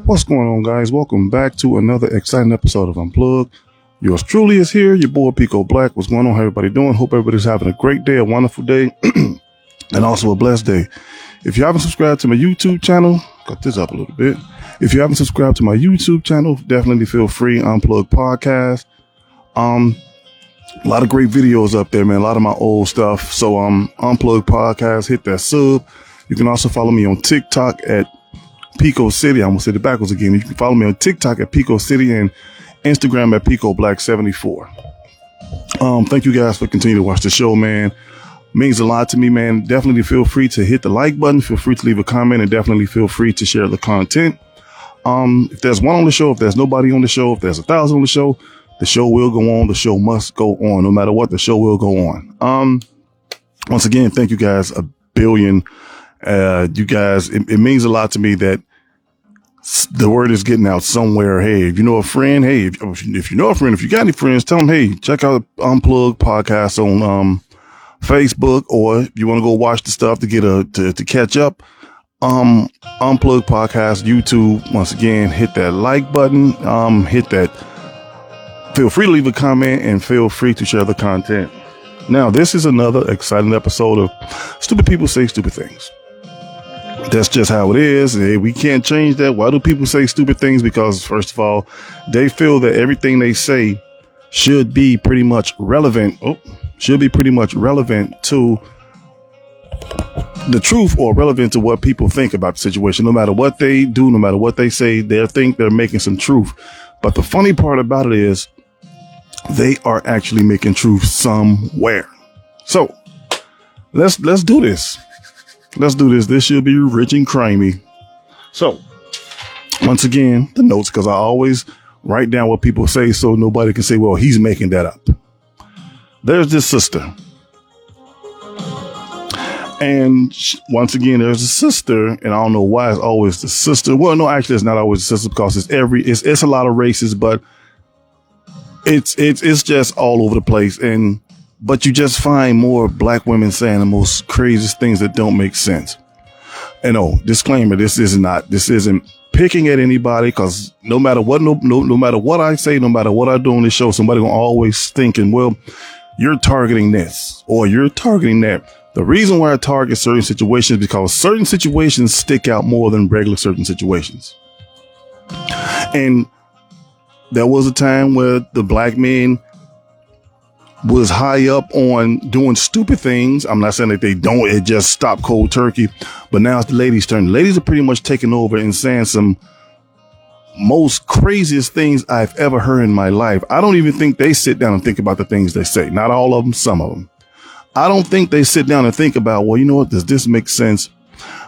What's going on, guys? Welcome back to another exciting episode of Unplugged. Yours truly is here, your boy Pico Black. What's going on? How everybody doing? Hope everybody's having a great day, a wonderful day, and also a blessed day. If you haven't subscribed to my YouTube channel, cut this up a little bit. If you haven't subscribed to my YouTube channel, definitely feel free. Unplugged Podcast. A lot of great videos up there, man. A lot of my old stuff. So, Unplugged Podcast, hit that sub. You can also follow me on TikTok at Pico City. I almost said it backwards again. You can follow me on TikTok at Pico City and Instagram at Pico Black 74. Thank you guys for continuing to watch the show, man. Means a lot to me, man. Definitely feel free to hit the like button. Feel free to leave a comment, and definitely feel free to share the content. If there's one on the show, if there's nobody on the show, if there's 1,000 on the show will go on. The show must go on. No matter what, the show will go on. Once again, thank you guys a billion. You guys, it means a lot to me that the word is getting out somewhere. Hey, if you know a friend, hey, if you know a friend, if you got any friends, tell them, hey, check out Unplugged Podcast on Facebook, or if you want to go watch the stuff to get to catch up, Unplugged Podcast YouTube. Once again, hit that like button, feel free to leave a comment, and feel free to share the content. Now, this is another exciting episode of Stupid People Say Stupid Things. That's just how it is. Hey, we can't change that. Why do people say stupid things? Because, first of all, they feel that everything they say should be pretty much relevant. Should be pretty much relevant to the truth, or relevant to what people think about the situation. No matter what they do, no matter what they say, they think they're making some truth. But the funny part about it is they are actually making truth somewhere. So let's do this. Let's do this. This should be rich and crimey. So, once again, the notes, because I always write down what people say so nobody can say, well, he's making that up. There's this sister. And once again, there's a sister, and I don't know why it's always the sister. Well, no, actually, it's not always the sister, because it's a lot of races, but it's just all over the place. But you just find more black women saying the most craziest things that don't make sense. And disclaimer, this isn't picking at anybody, because no matter what, no matter what I say, no matter what I do on this show, somebody gonna always thinking, well, you're targeting this or you're targeting that. The reason why I target certain situations is because certain situations stick out more than regular certain situations. And there was a time where the black men was high up on doing stupid things. I'm not saying that they don't, it just stopped cold turkey, but now it's the ladies' turn. The ladies are pretty much taking over and saying some most craziest things I've ever heard in my life. I don't even think they sit down and think about the things they say. Not all of them, some of them. I don't think they sit down and think about, well, you know what, does this make sense?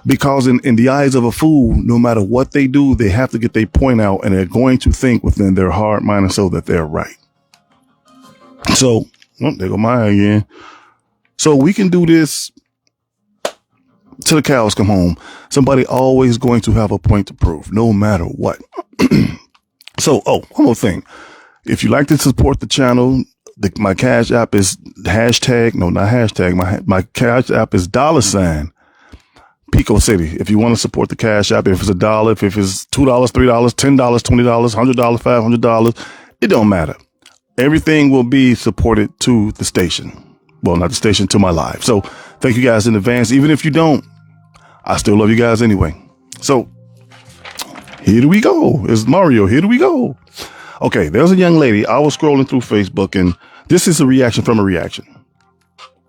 Because in the eyes of a fool, no matter what they do, they have to get their point out, and they're going to think within their heart, mind, and soul that they're right. So, there go mine again. So we can do this till the cows come home. Somebody always going to have a point to prove, no matter what. So, one more thing. If you like to support the channel, my Cash App is my Cash App is $, Pico City. If you want to support the Cash App, if it's $1, if it's $2, $3, $10, $20, $100, $500, it don't matter. Everything will be supported to the station. Well, not the station, to my live. So thank you guys in advance. Even if you don't, I still love you guys anyway. So here do we go. It's Mario. Here do we go. Okay, there's a young lady. I was scrolling through Facebook, and this is a reaction from a reaction.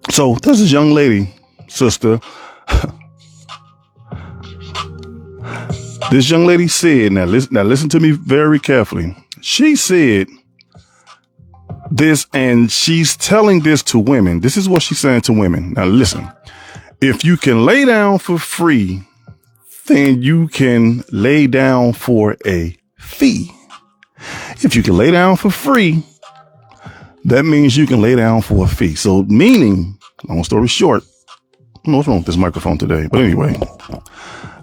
So there's this young lady, sister. This young lady said, now listen to me very carefully. She said this, and she's telling this to women. This is what she's saying to women. Now listen, if you can lay down for free, then you can lay down for a fee. If you can lay down for free, that means you can lay down for a fee. So meaning, long story short, I don't know what's wrong with this microphone today, but anyway,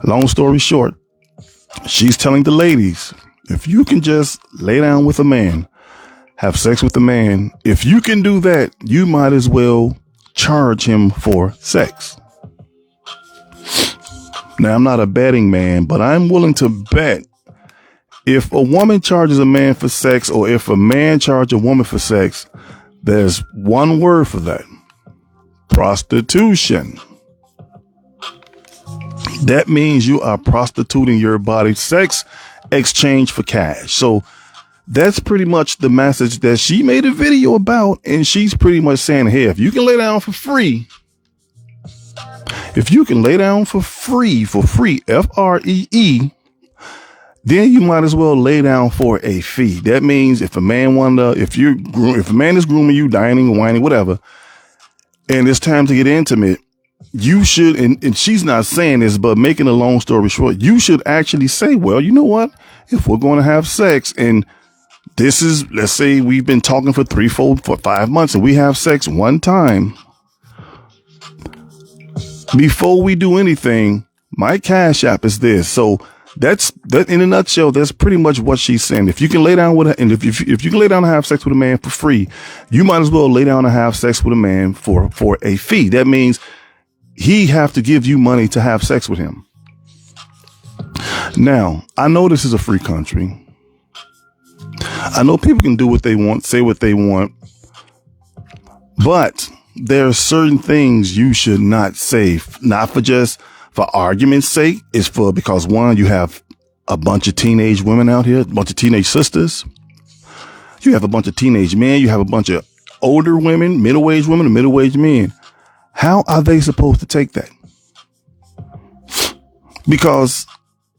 long story short, she's telling the ladies, if you can just lay down with a man, have sex with a man, if you can do that, you might as well charge him for sex. Now, I'm not a betting man, but I'm willing to bet If a woman charges a man for sex, or if a man charges a woman for sex, there's one word for that: prostitution. That means you are prostituting your body. Sex exchange for cash. So that's pretty much the message that she made a video about. And she's pretty much saying, hey, if you can lay down for free, F-R-E-E, then you might as well lay down for a fee. That means if a man if a man is grooming you, dining, whining, whatever, and it's time to get intimate, you should, and she's not saying this, but making a long story short, you should actually say, well, you know what? If we're going to have sex, and this is, let's say we've been talking for 5 months, and we have sex one time, before we do anything, my Cash App is this. So that's that in a nutshell. That's pretty much what she's saying. If you can lay down with her, and if you can lay down and have sex with a man for free, you might as well lay down and have sex with a man for a fee. That means he have to give you money to have sex with him. Now, I know this is a free country. I know people can do what they want, say what they want, but there are certain things you should not say, not for argument's sake. It's for, because one, you have a bunch of teenage women out here, a bunch of teenage sisters. You have a bunch of teenage men. You have a bunch of older women, middle-aged women, and middle-aged men. How are they supposed to take that? Because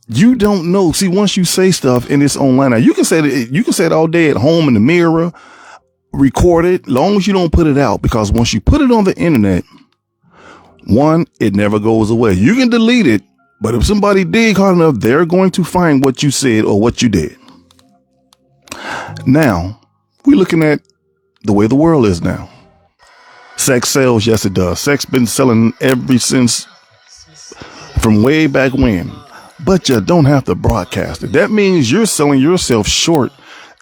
you don't know. See, once you say stuff and it's online, now you can say it all day at home in the mirror, record it, long as you don't put it out. Because once you put it on the internet, one, it never goes away. You can delete it, but if somebody dig hard enough, they're going to find what you said or what you did. Now, we're looking at the way the world is now. Sex sells. Yes, it does. Sex been selling ever since, from way back when. But you don't have to broadcast it. That means you're selling yourself short,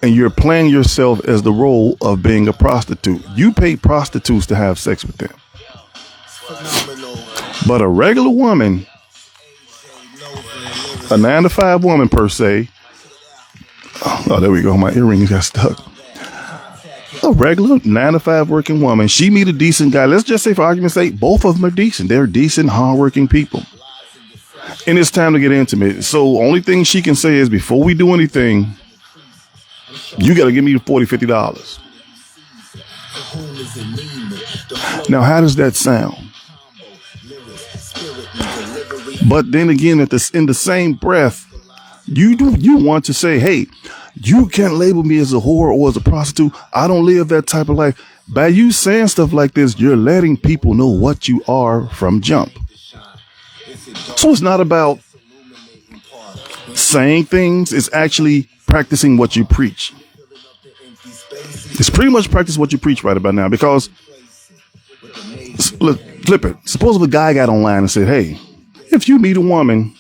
and you're playing yourself as the role of being a prostitute. You pay prostitutes to have sex with them. But a regular woman, a 9-to-5 woman per se. Oh, there we go. My earrings got stuck. A regular 9-to-5 working woman. She meet a decent guy. Let's just say, for argument's sake, both of them are decent. They're decent, hardworking people. And it's time to get intimate. So only thing she can say is, before we do anything, you got to give me $40, $50. Now, how does that sound? But then again, in the same breath, you want to say, hey, you can't label me as a whore or as a prostitute. I don't live that type of life. By you saying stuff like this, you're letting people know what you are from jump. So it's not about saying things. It's actually practicing what you preach. It's pretty much practice what you preach right about now. Because, look, flip it. Suppose if a guy got online and said, hey, if you meet a woman,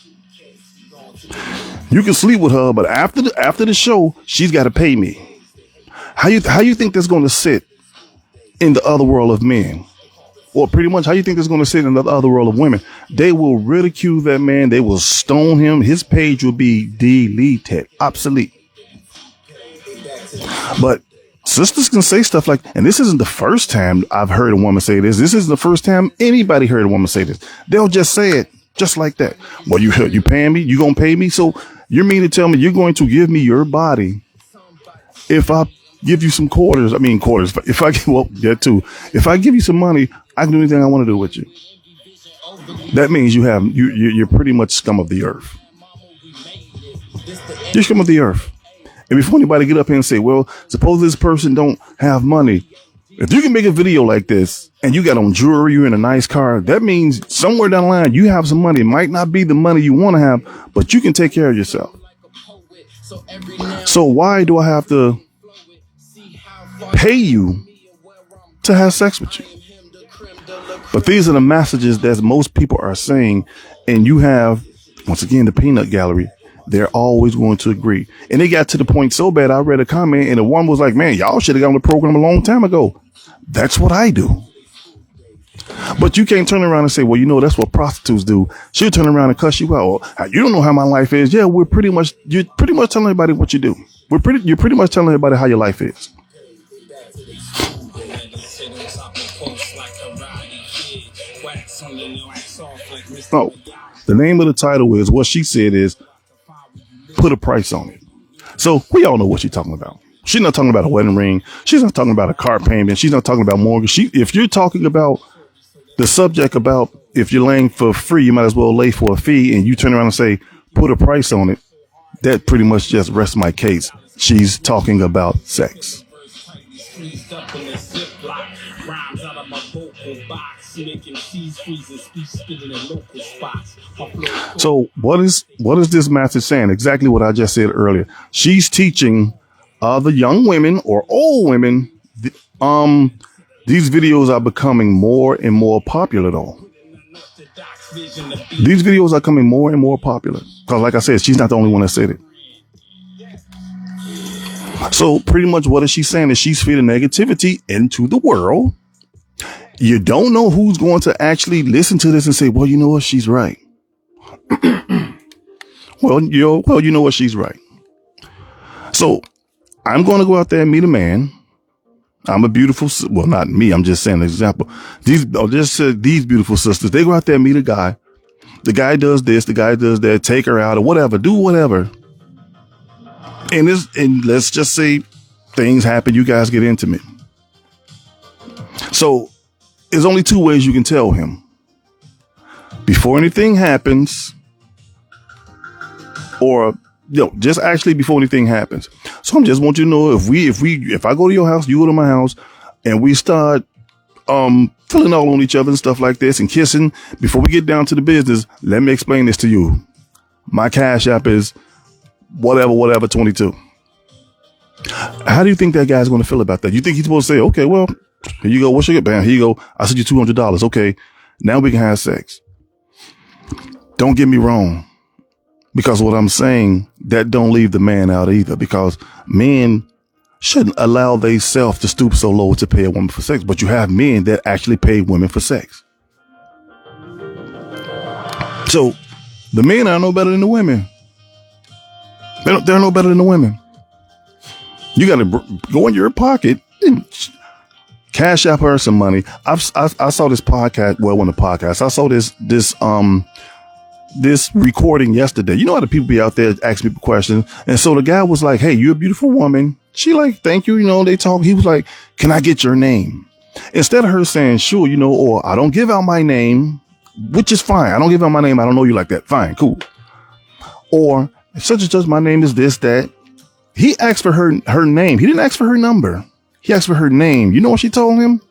you can sleep with her, but after the show, she's got to pay me. How you think that's going to sit in the other world of men? Or pretty much how you think that's going to sit in the other world of women? They will ridicule that man. They will stone him. His page will be deleted, obsolete. But sisters can say stuff like, and this isn't the first time I've heard a woman say this. This isn't the first time anybody heard a woman say this. They'll just say it just like that. Well, you paying me? You gonna pay me? So you mean to tell me you're going to give me your body if I give you some quarters? I mean quarters. If I if I give you some money, I can do anything I want to do with you. That means you're pretty much scum of the earth. You're scum of the earth. And before anybody get up here and say, well, suppose this person don't have money. If you can make a video like this and you got on jewelry, you're in a nice car, that means somewhere down the line you have some money. It might not be the money you want to have, but you can take care of yourself. So why do I have to pay you to have sex with you? But these are the messages that most people are saying. And you have, once again, the peanut gallery. They're always going to agree. And it got to the point so bad, I read a comment and the one was like, man, y'all should have got on the program a long time ago. That's what I do. But you can't turn around and say, well, that's what prostitutes do. She'll turn around and cuss you out. You don't know how my life is. Yeah, you're pretty much telling everybody what you do. You're pretty much telling everybody how your life is. Oh, the name of the title is, what she said is, put a price on it. So we all know what she's talking about. She's not talking about a wedding ring. She's not talking about a car payment. She's not talking about mortgage. If you're talking about the subject about if you're laying for free, you might as well lay for a fee, and you turn around and say, put a price on it, that pretty much just rests my case. She's talking about sex. So what is this message saying? Exactly what I just said earlier. She's teaching other young women or old women, these videos are becoming more and more popular though. These videos are coming more and more popular. Because like I said, she's not the only one that said it. So pretty much what is she saying is she's feeding negativity into the world. You don't know who's going to actually listen to this and say, well, you know what? She's right. well, you know what? She's right. So I'm going to go out there and meet a man. I'm a beautiful, well, not me. I'm just saying an example. These beautiful sisters, they go out there and meet a guy. The guy does this, the guy does that, take her out or whatever, do whatever. And let's just say things happen. You guys get intimate. So there's only two ways you can tell him. Before anything happens, or just actually before anything happens. So I just want you to know, if I go to your house, you go to my house, and we start filling all on each other and stuff like this and kissing, before we get down to the business, let me explain this to you. My Cash App is whatever 22. How do you think that guy's going to feel about that? You think he's supposed to say, okay, well, here you go. What's your bam? Here you go. I sent you $200. Okay. Now we can have sex. Don't get me wrong. Because what I'm saying, that don't leave the man out either, because men shouldn't allow themselves to stoop so low to pay a woman for sex. But you have men that actually pay women for sex. So the men are no better than the women. They're no better than the women. You got to go in your pocket and Cash App her some money. I saw this podcast. Well, when the podcast, I saw this recording yesterday. You know how the people be out there asking people questions. And so the guy was like, hey, you're a beautiful woman. She like, thank you. They talk. He was like, can I get your name? Instead of her saying, sure, or I don't give out my name, which is fine. I don't give out my name. I don't know you like that. Fine, cool. Or such and such, my name is this, that. He asked for her name. He didn't ask for her number. He asked for her name. You know what she told him?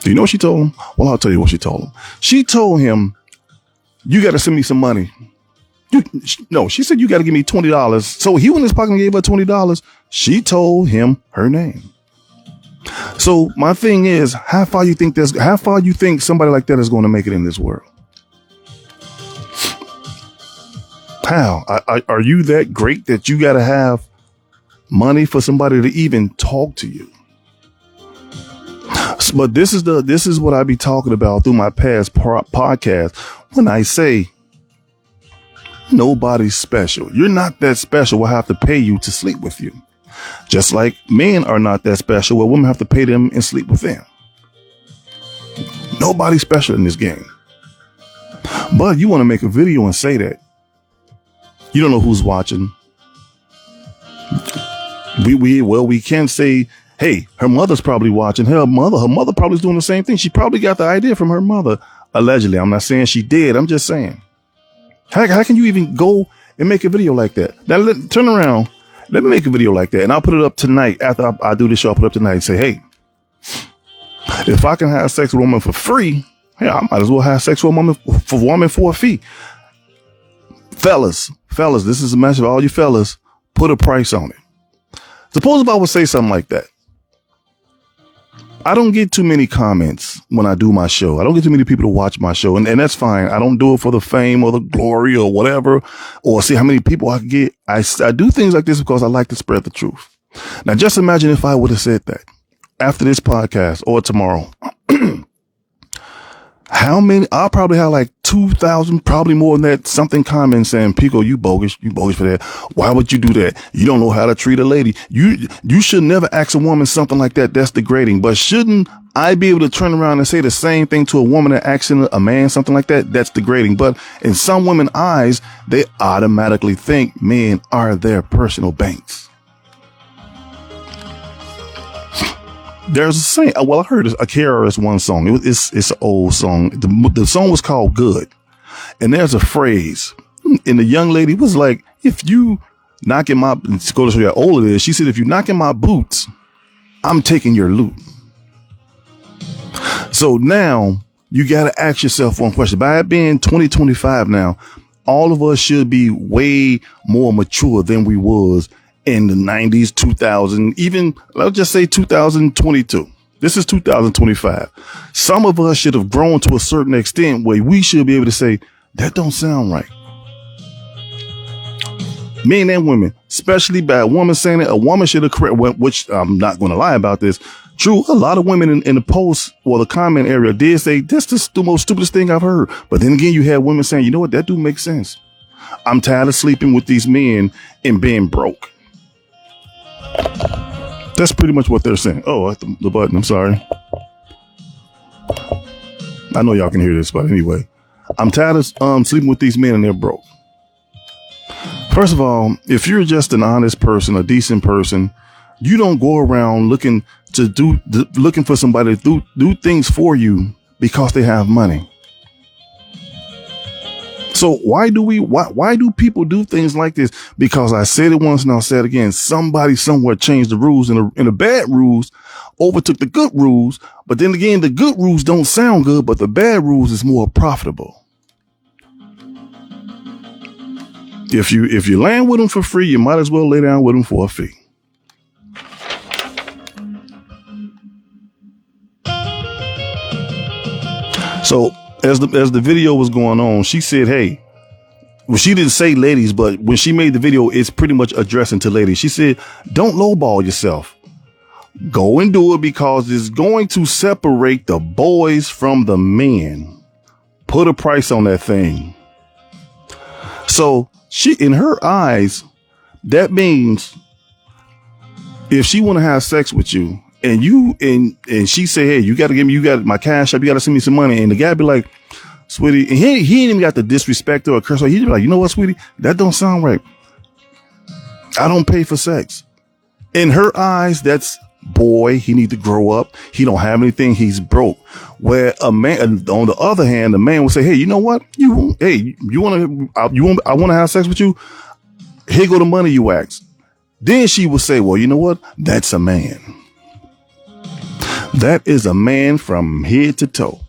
Do you know what she told him? Well, I'll tell you what she told him. She told him, you got to send me some money. She said, you got to give me $20. So he went in his pocket and gave her $20. She told him her name. So my thing is, how far you think somebody like that is going to make it in this world? How? Are you that great that you got to have money for somebody to even talk to you? But this is what I be talking about through my past podcast when I say nobody's special. You're not that special. We'll have to pay you to sleep with you. Just like men are not that special. Well, women have to pay them and sleep with them. Nobody's special in this game. But you want to make a video and say that. You don't know who's watching. We can say, hey, her mother's probably watching. Her mother probably is doing the same thing. She probably got the idea from her mother. Allegedly. I'm not saying she did. I'm just saying. How can you even go and make a video like that? Now, turn around. Let me make a video like that. And I'll put it up tonight. After I do this show, I'll put it up tonight and say, hey, if I can have sex with a woman for free, hey, I might as well have sex with a woman for a fee. Fellas, this is a message of all you fellas. Put a price on it. Suppose if I would say something like that. I don't get too many comments when I do my show. I don't get too many people to watch my show. And that's fine. I don't do it for the fame or the glory or whatever, or see how many people I can get. I do things like this because I like to spread the truth. Now, just imagine if I would have said that. after this podcast or tomorrow, how many? I'll probably have like 2,000, probably more than that, something comment saying, Pico, you bogus for that. Why would you do that? You don't know how to treat a lady. You should never ask a woman something like that. That's degrading. But shouldn't I be able to turn around and say the same thing to a woman that asking a man something like that? That's degrading. But in some women's eyes, they automatically think men are their personal banks. There's a saying. Well, I heard a KRS-One song. It's an old song. The song was called Good. And there's a phrase. And the young lady was like, if you knocking my, to go to show you how old it is, she said, if you knocking my boots, I'm taking your loot. So now you got to ask yourself one question. By it being 2025 now, all of us should be way more mature than we was in the 90s, 2000, even let's just say 2022. This is 2025. Some of us should have grown to a certain extent where we should be able to say, that don't sound right. Men and women, especially by a woman saying it, a woman should have correct, which I'm not going to lie about this. True, a lot of women in the post or the comment area did say, this is the most stupidest thing I've heard. But then again, you had women saying, you know what, that do make sense. I'm tired of sleeping with these men and being broke. That's pretty much what they're saying. Oh, I hit the button. I'm sorry. I know y'all can hear this, but anyway, I'm tired of sleeping with these men and they're broke. First of all, if you're just an honest person, a decent person, you don't go around looking for somebody to do things for you because they have money. So why do people do things like this? Because I said it once and I'll say it again. Somebody somewhere changed the rules and the bad rules overtook the good rules. But then again, the good rules don't sound good, but the bad rules is more profitable. If you land with them for free, you might as well lay down with them for a fee. So as the video was going on, she said, hey, well, she didn't say ladies, but when she made the video, it's pretty much addressing to ladies. She said, don't lowball yourself. Go and do it because it's going to separate the boys from the men. Put a price on that thing. So she, in her eyes, that means if she want to have sex with you and and she say, hey, you got my cash up. You got to send me some money. And the guy be like, sweetie, and he ain't even got the disrespect or curse. He'd be like, you know what, sweetie, that don't sound right. I don't pay for sex. In her eyes, that's boy. He need to grow up. He don't have anything. He's broke. Where a man, on the other hand, the man will say, hey, you know what? I want to have sex with you. Here go the money you asked. Then she will say, well, you know what? That's a man. That is a man from head to toe.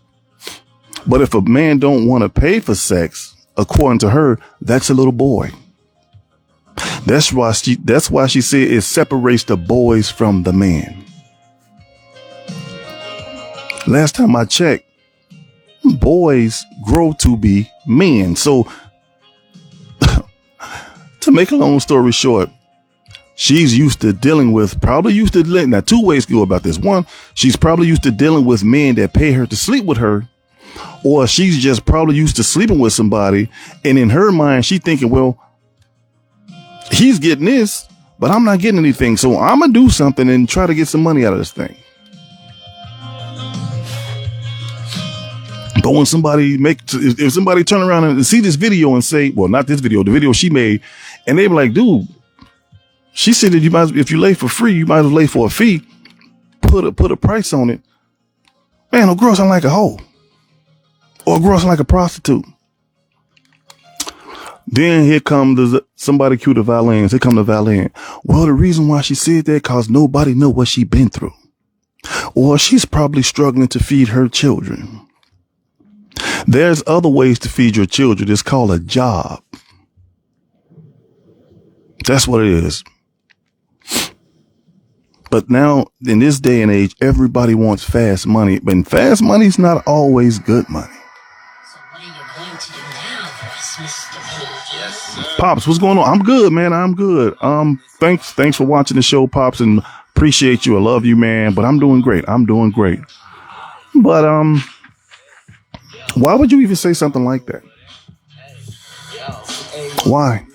But if a man don't want to pay for sex, according to her, that's a little boy. That's why she said it separates the boys from the men. Last time I checked, boys grow to be men. So to make a long story short, she's probably used to now 2 ways to go about this. One, she's probably used to dealing with men that pay her to sleep with her. Or she's just probably used to sleeping with somebody. And in her mind, she thinking, well, he's getting this, but I'm not getting anything. So I'm going to do something and try to get some money out of this thing. But when if somebody turn around and see this video and say, well, not this video, the video she made, and they be like, dude, she said that if you lay for free, you might as well lay for a fee. Put a price on it. Man, a girl sound like a hoe. Or a girl sound like a prostitute. Then here comes somebody cue the violins. Here come the violin. Well, the reason why she said that, cause nobody know what she been through. Or she's probably struggling to feed her children. There's other ways to feed your children. It's called a job. That's what it is. But now, in this day and age, everybody wants fast money. But fast money is not always good money. So what are you going to do now for us, Mr. Pages? Pops, what's going on? I'm good, man. I'm good. Thanks for watching the show, Pops, and appreciate you. I love you, man. But I'm doing great. I'm doing great. But why would you even say something like that? Why?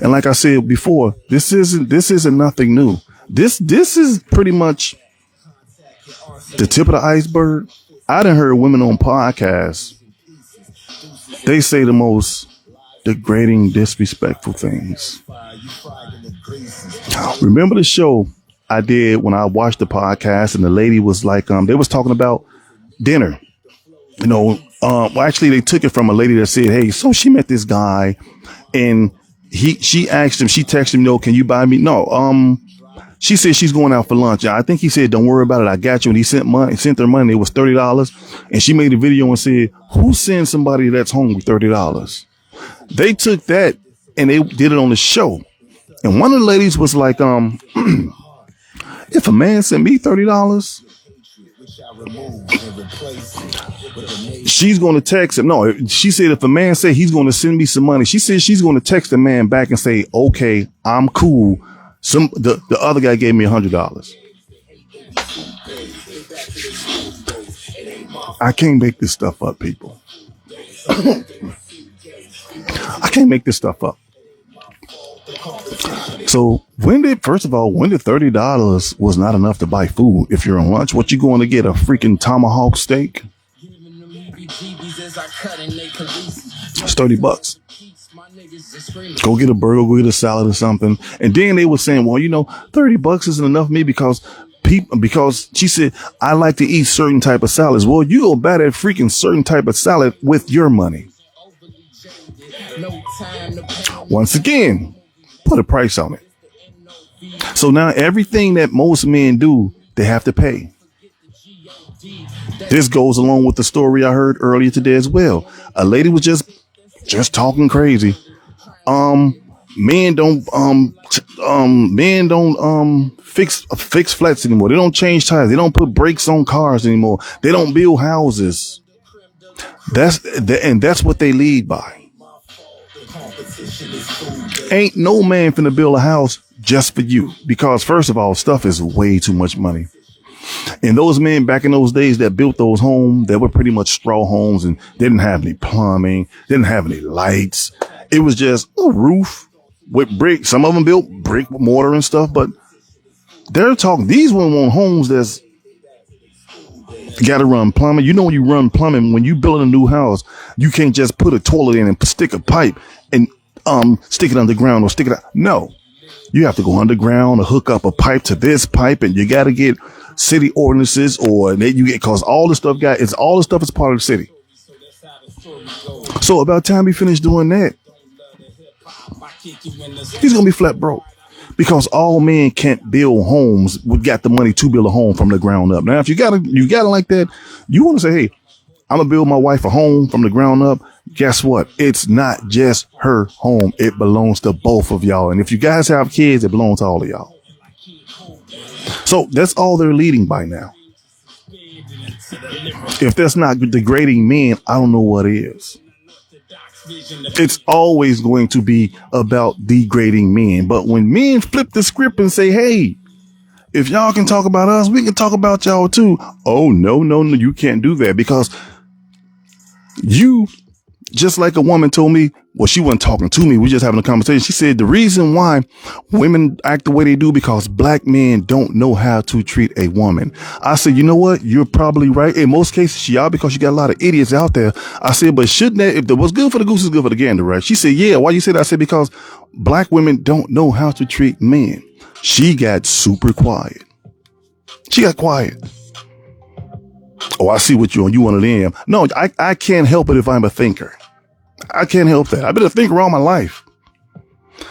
And like I said before, this isn't nothing new. This is pretty much the tip of the iceberg. I done heard women on podcasts. They say the most degrading, disrespectful things. Remember the show I did when I watched the podcast, and the lady was like, they was talking about dinner. You know, well, actually, they took it from a lady that said, "Hey, so she met this guy, and she asked him, she texted him, no, can you buy me? No, she said she's going out for lunch. I think he said, don't worry about it, I got you. And he sent her money. It was $30, and she made a video and said, who sends somebody that's home with $30? They took that and they did it on the show. And one of the ladies was like, if a man sent me $30, she's going to text him. No, she said if a man said he's going to send me some money, she said she's going to text the man back and say, okay, I'm cool. The other guy gave me $100. I can't make this stuff up, people. I can't make this stuff up. So when did $30 was not enough to buy food? If you're on lunch, what you going to get? A freaking tomahawk steak? It's $30. Go get a burger, go get a salad or something. And then they were saying, well, $30 isn't enough for me because she said, I like to eat certain type of salads. Well, you go buy that freaking certain type of salad with your money. Once again, put a price on it. So now everything that most men do, they have to pay. This goes along with the story I heard earlier today as well. A lady was just talking crazy. Men don't fix flats anymore. They don't change tires. They don't put brakes on cars anymore. They don't build houses. That's what they lead by. Ain't no man finna build a house just for you, because first of all, stuff is way too much money. And those men back in those days that built those homes, that were pretty much straw homes, and didn't have any plumbing, didn't have any lights. It was just a roof with brick. Some of them built brick with mortar and stuff, but they're talking, these ones want homes that's got to run plumbing. When you run plumbing, when you build a new house, you can't just put a toilet in and stick a pipe and stick it underground or stick it out. No, you have to go underground or hook up a pipe to this pipe, and you got to get city ordinances, or cause all the stuff is part of the city. So about time he finished doing that, he's going to be flat broke, because all men can't build homes. We got the money to build a home from the ground up. Now, if you got it like that, you want to say, hey, I'm going to build my wife a home from the ground up. Guess what? It's not just her home. It belongs to both of y'all. And if you guys have kids, it belongs to all of y'all. So that's all they're leading by now. If that's not degrading men, I don't know what is. It's always going to be about degrading men. But when men flip the script and say, hey, if y'all can talk about us, we can talk about y'all too. Oh, no, you can't do that, because you, just like a woman told me, well, she wasn't talking to me, we just having a conversation. She said the reason why women act the way they do, because black men don't know how to treat a woman. I said, you know what? You're probably right. In most cases, y'all, because you got a lot of idiots out there. I said, but shouldn't that, if what's good for the goose is good for the gander, right? She said, yeah, why you say that? I said, because black women don't know how to treat men. She got super quiet. She got quiet. Oh, I see what you one of them. No, I can't help it if I'm a thinker. I can't help that. I've been a thinker all my life.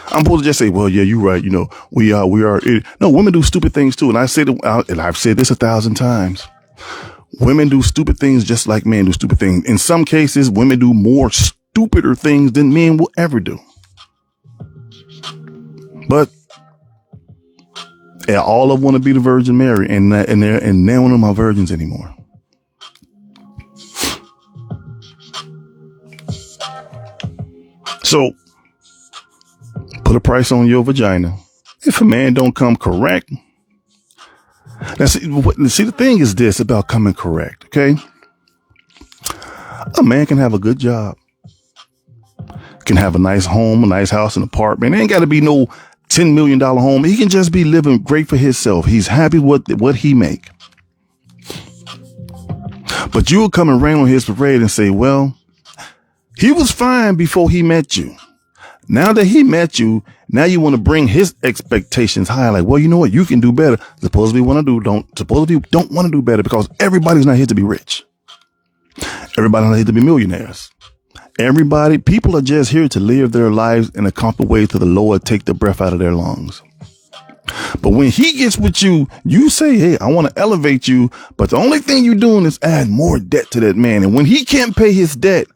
I'm supposed to just say, well, yeah, you're right. We are. No, women do stupid things too. And I've said this 1,000 times. Women do stupid things just like men do stupid things. In some cases, women do more stupider things than men will ever do. But all of them want to be the Virgin Mary, and they're none of my virgins anymore. So put a price on your vagina. If a man don't come correct, now see, the thing is this about coming correct, okay? A man can have a good job, can have a nice home, a nice house, an apartment. It ain't got to be no $10 million home. He can just be living great for himself. He's happy with what he make. But you'll come and rain on his parade and say, well, he was fine before he met you. Now that he met you, now you want to bring his expectations high. Like, well, you know what? You can do better. Supposedly don't want to do better because everybody's not here to be rich. Everybody's not here to be millionaires. People are just here to live their lives in a comfortable way to the Lord, take the breath out of their lungs. But when he gets with you, you say, hey, I want to elevate you. But the only thing you're doing is add more debt to that man. And when he can't pay his debt,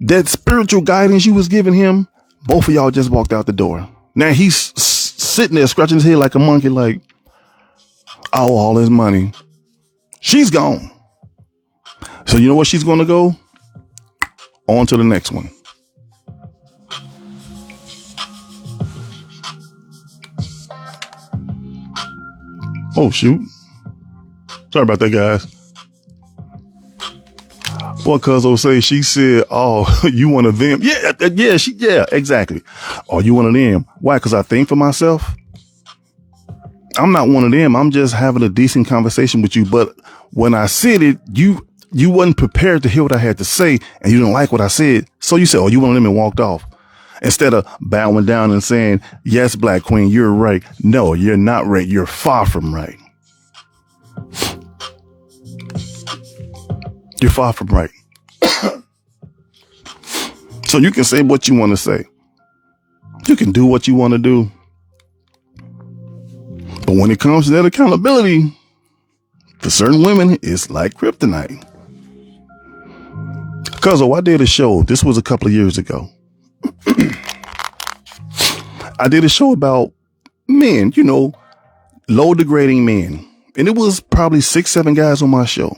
that spiritual guidance you was giving him, both of y'all just walked out the door. Now he's sitting there scratching his head like a monkey, like, I owe all his money. She's gone. So you know what she's going to go? On to the next one. Oh, shoot. Sorry about that, guys. Well, cuz say she said, oh, you one of them. Yeah, exactly. Oh, you one of them. Why? Because I think for myself. I'm not one of them. I'm just having a decent conversation with you. But when I said it, you wasn't prepared to hear what I had to say, and you didn't like what I said. So you said, oh, you one of them, and walked off. Instead of bowing down and saying, yes, Black Queen, you're right. No, you're not right. You're far from right. You're far from right. So you can say what you want to say. You can do what you want to do. But when it comes to that accountability, for certain women, it's like kryptonite. Cuz I did a show. This was a couple of years ago. I did a show about men, low degrading men. And it was probably 6-7 guys on my show.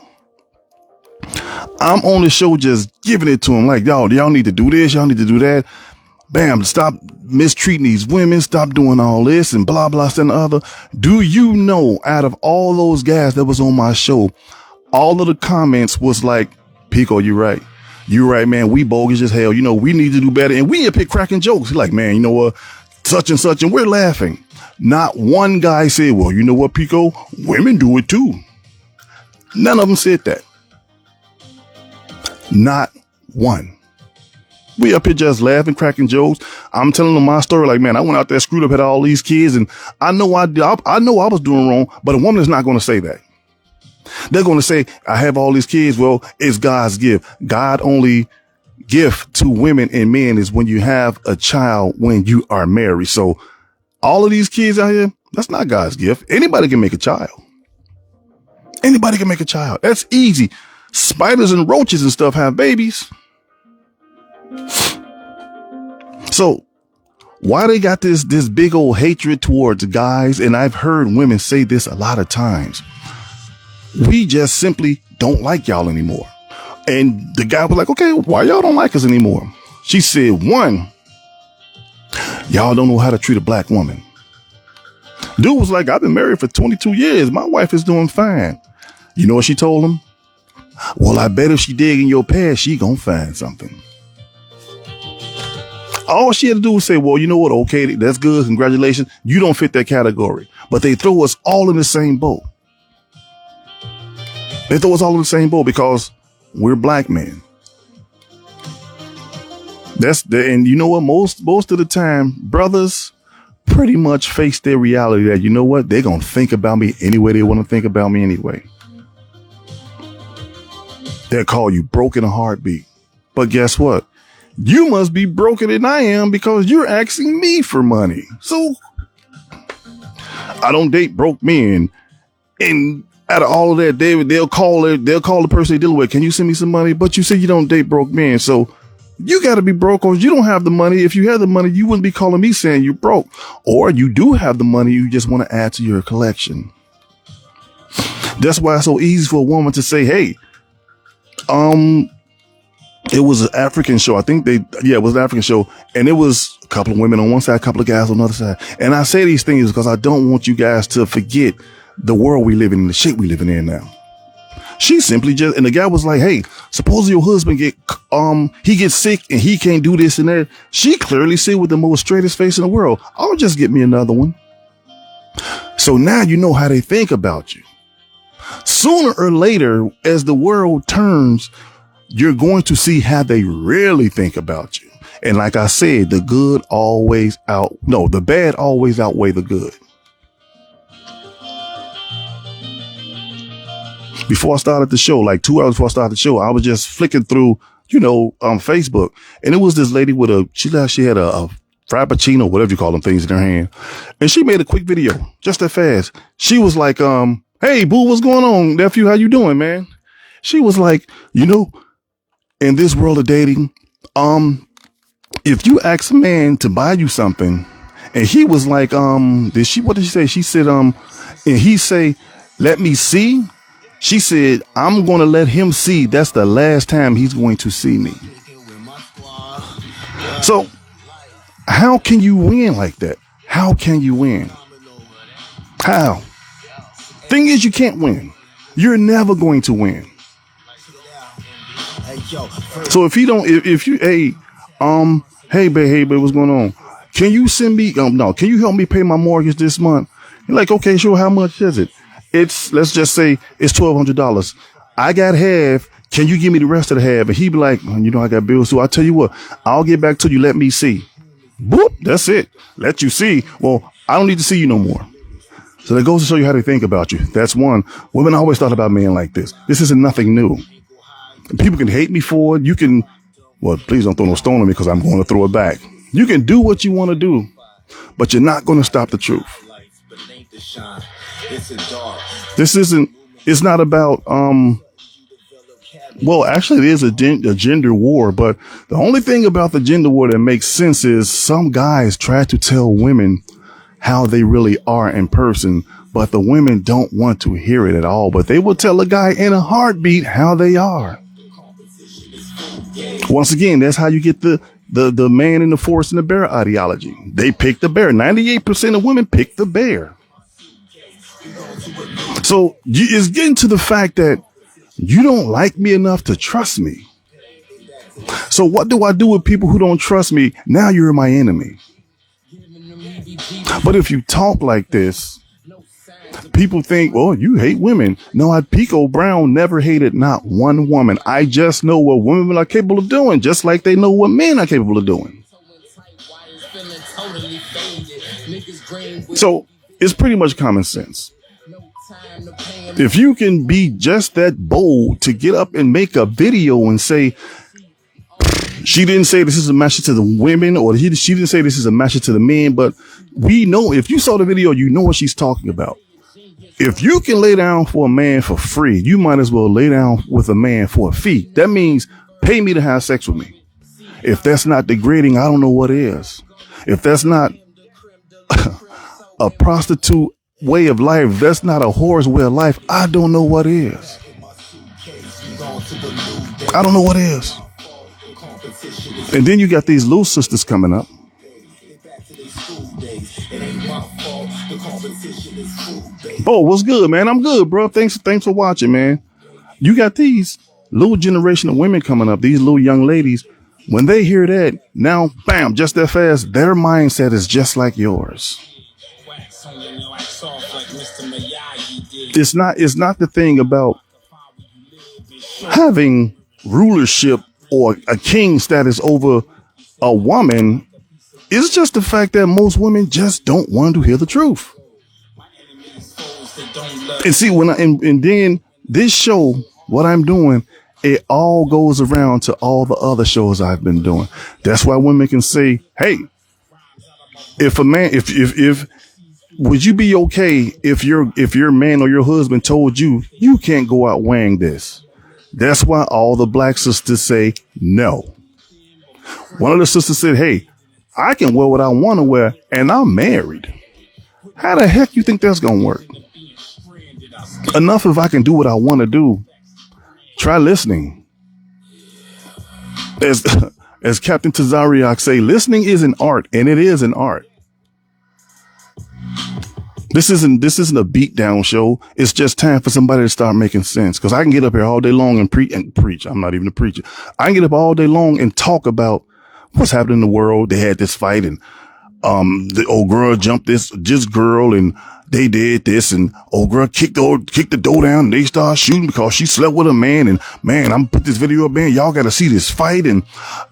I'm on the show just giving it to them like, y'all need to do this. Y'all need to do that. Bam, stop mistreating these women. Stop doing all this and blah, blah, and the other. Do you know out of all those guys that was on my show, all of the comments was like, Pico, you're right. You're right, man. We bogus as hell. We need to do better. And we up here cracking jokes. He's like, man, you know what? Such and such. And we're laughing. Not one guy said, well, you know what, Pico? Women do it too. None of them said that. Not one. We up here just laughing, cracking jokes. I'm telling them my story. Like, man, I went out there, screwed up, had all these kids, and I know I was doing wrong. But a woman is not going to say that. They're going to say, I have all these kids. Well, it's God's gift. God only gift to women and men is when you have a child when you are married. So all of these kids out here, that's not God's gift. Anybody can make a child. Anybody can make a child. That's easy. Spiders and roaches and stuff have babies. So why they got this big old hatred towards guys? And I've heard women say this a lot of times. We just simply don't like y'all anymore. And the guy was like, okay, why y'all don't like us anymore? She said, one, y'all don't know how to treat a black woman. Dude was like, I've been married for 22 years. My wife is doing fine. You know what she told him? Well, I bet if she dig in your past, she gonna find something. All she had to do was say, well, you know what? Okay, that's good. Congratulations. You don't fit that category. But they throw us all in the same boat. They throw us all in the same boat because we're black men. And you know what? Most of the time, brothers pretty much face their reality that, you know what? They're going to think about me any way they want to think about me anyway. They'll call you broke in a heartbeat. But guess what? You must be broken than I am because you're asking me for money. So I don't date broke men. And out of all of that, they'll call the person they're dealing with. Can you send me some money? But you say you don't date broke men. So you got to be broke because you don't have the money. If you had the money, you wouldn't be calling me saying you're broke. Or you do have the money. You just want to add to your collection. That's why it's so easy for a woman to say, hey, It was an African show. I think it was an African show. And it was a couple of women on one side, a couple of guys on the other side. And I say these things because I don't want you guys to forget the world we live in, the shit we living in now. She simply just, and the guy was like, hey, suppose your husband he gets sick and he can't do this and that. She clearly said with the most straightest face in the world, I'll just get me another one. So now you know how they think about you. Sooner or later, as the world turns, you're going to see how they really think about you. And like I said, the bad always outweigh the good. Before I started the show, like 2 hours before I started the show, I was just flicking through, Facebook. And it was this lady with she had a frappuccino, whatever you call them things in her hand. And she made a quick video just that fast. She was like, hey, boo, what's going on? Nephew, how you doing, man? She was like, in this world of dating, if you ask a man to buy you something and he was like, what did she say? She said, and he say, let me see. She said, I'm going to let him see. That's the last time he's going to see me. So how can you win like that? How can you win? How? Thing is, you can't win. You're never going to win. So if you, hey, babe, what's going on? Can you send me, can you help me pay my mortgage this month? You're like, okay, sure. How much is it? Let's just say it's $1,200. I got half. Can you give me the rest of the half? And he'd be like, I got bills too. I'll tell you what, I'll get back to you. Let me see. Boop. That's it. Let you see. Well, I don't need to see you no more. So that goes to show you how they think about you. That's one. Women always thought about men like this. This isn't nothing new. People can hate me for it. You can, please don't throw no stone on me because I'm going to throw it back. You can do what you want to do, but you're not going to stop the truth. It's not about, actually it is a gender war, but the only thing about the gender war that makes sense is some guys try to tell women how they really are in person, but the women don't want to hear it at all, but they will tell a guy in a heartbeat how they are. Once again, that's how you get the man in the forest and the bear ideology. They pick the bear. 98% of women pick the bear. So it's getting to the fact that you don't like me enough to trust me. So what do I do with people who don't trust me? Now you're my enemy. But if you talk like this, people think, you hate women. No, Pico Brown never hated not one woman. I just know what women are capable of doing, just like they know what men are capable of doing. So it's pretty much common sense. If you can be just that bold to get up and make a video and say, she didn't say this is a message to the women, or she didn't say this is a message to the men, but we know if you saw the video, you know what she's talking about. If you can lay down for a man for free, you might as well lay down with a man for a fee. That means pay me to have sex with me. If that's not degrading, I don't know what is. If that's not a prostitute way of life, that's not a whore's way of life, I don't know what is. I don't know what is. And then you got these little sisters coming up. What's good, man? I'm good, bro. Thanks for watching, man. You got these little generation of women coming up, these little young ladies. When they hear that, now, bam, just that fast, their mindset is just like yours. It's not the thing about having rulership or a king status over a woman. It's just the fact that most women just don't want to hear the truth. And see, and then this show, what I'm doing, it all goes around to all the other shows I've been doing. That's why women can say, hey, if a man, if would you be okay if your man or your husband told you can't go out wearing this? That's why all the black sisters say no. One of the sisters said, hey, I can wear what I want to wear and I'm married. How the heck you think that's going to work? Enough if I can do what I want to do. Try listening. As as Captain Tazariak say, listening is an art, and it is an art. This isn't a beatdown show. It's just time for somebody to start making sense. Because I can get up here all day long and preach. I'm not even a preacher. I can get up all day long and talk about what's happening in the world. They had this fight, and the old girl jumped this girl, and they did this, and old girl kicked the door down, and they started shooting because she slept with a man. And man, I'm put this video up, man. Y'all got to see this fight. And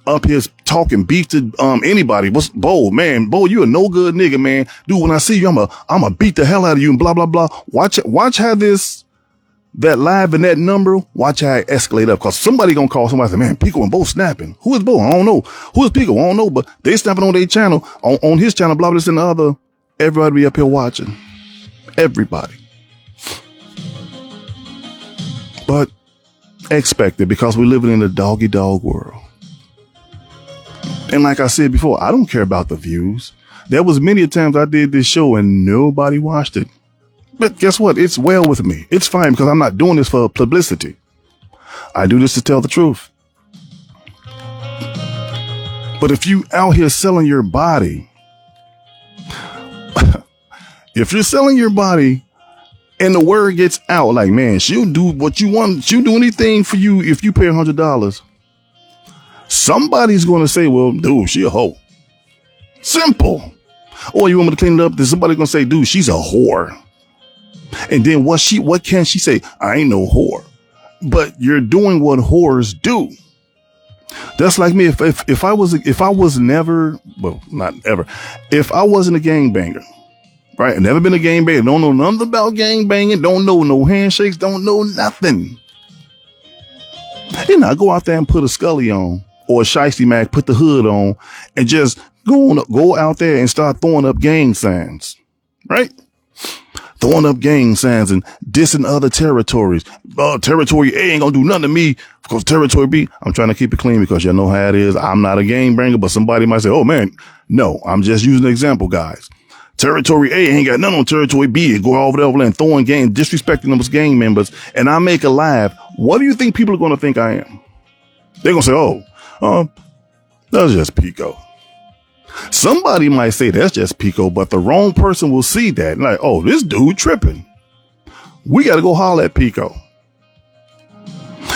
up here talking beef to anybody. What's Bo, man? Bo, you a no good nigga, man. Dude, when I see you, I'm a beat the hell out of you and blah blah blah. Watch how that live and that number, watch how it escalate up. Cause somebody gonna call somebody and say, man, Pico and Bo snapping. Who is Bo? I don't know. Who is Pico? I don't know, but they snapping on their channel, on his channel, blah, blah, this and the other. Everybody be up here watching. Everybody. But expect it, because we're living in a doggy dog world. And like I said before, I don't care about the views. There was many times I did this show and nobody watched it. But guess what? It's well with me. It's fine, because I'm not doing this for publicity. I do this to tell the truth. But if you out here selling your body, if you're selling your body and the word gets out, like, man, she'll do what you want. She'll do anything for you if you pay $100. Somebody's going to say, well, dude, she a hoe. Simple. Or you want me to clean it up? There's somebody going to say, dude, she's a whore. And then what can she say? I ain't no whore. But you're doing what whores do. That's like me. If I was never, well, not ever, if I wasn't a gangbanger, right? I've never been a gangbanger. Don't know nothing about gangbanging. Don't know no handshakes. Don't know nothing. And I go out there and put a Scully on, or a Shiesty Mac, put the hood on, and just go out there and start throwing up gang signs, right? Throwing up gang signs and dissing other territories. Territory A ain't gonna do nothing to me, because territory B, I'm trying to keep it clean, because you know how it is. I'm not a gangbanger, but somebody might say, oh man, no, I'm just using an example, guys. Territory A ain't got nothing on territory B. Go over there and throwing gang, disrespecting those gang members, and I make a live. What do you think people are going to think I am? They're going to say, oh, that's just Pico. Somebody might say that's just Pico, but the wrong person will see that. Like, oh, this dude tripping. We got to go holler at Pico.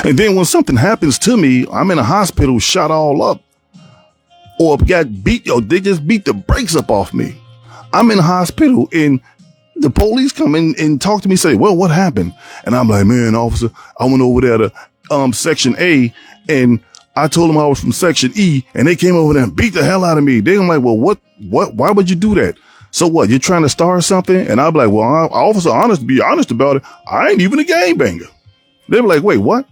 And then when something happens to me, I'm in a hospital, shot all up, or got beat, they just beat the brakes up off me. I'm in the hospital and the police come in and talk to me, say, well, what happened? And I'm like, man, officer, I went over there to section A, and I told them I was from section E, and they came over there and beat the hell out of me. They're like, well, why would you do that? So what? You're trying to start something? And I'm like, well, officer, be honest about it. I ain't even a gangbanger. They were like, wait, what?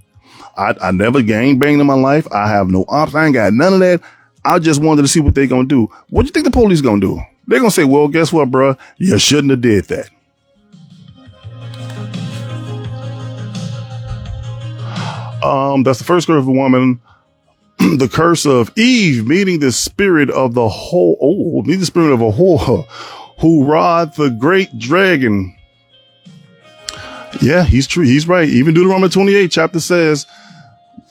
I never gangbanged in my life. I have no ops. I ain't got none of that. I just wanted to see what they gonna do. What do you think the police gonna do? They're going to say, well, guess what, bro? You shouldn't have did that. That's the first curse of a woman. The curse of Eve, meeting the spirit of the whole, meeting the spirit of a whore who rod the great dragon. Yeah, he's true. He's right. Even Deuteronomy 28 chapter says,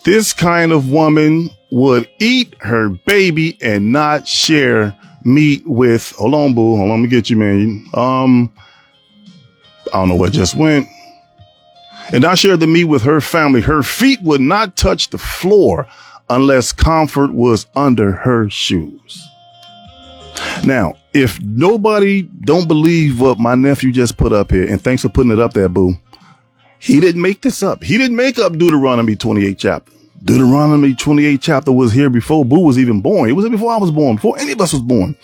this kind of woman would eat her baby and not share meat with, hold on, boo. Hold on, let me get you, man. I don't know what just went. And I shared the meat with her family. Her feet would not touch the floor unless comfort was under her shoes. Now, if nobody don't believe what my nephew just put up here, and thanks for putting it up there, boo. He didn't make this up. He didn't make up Deuteronomy 28 chapter. Deuteronomy 28 chapter was here before Boo was even born. It was here before I was born, before any of us was born.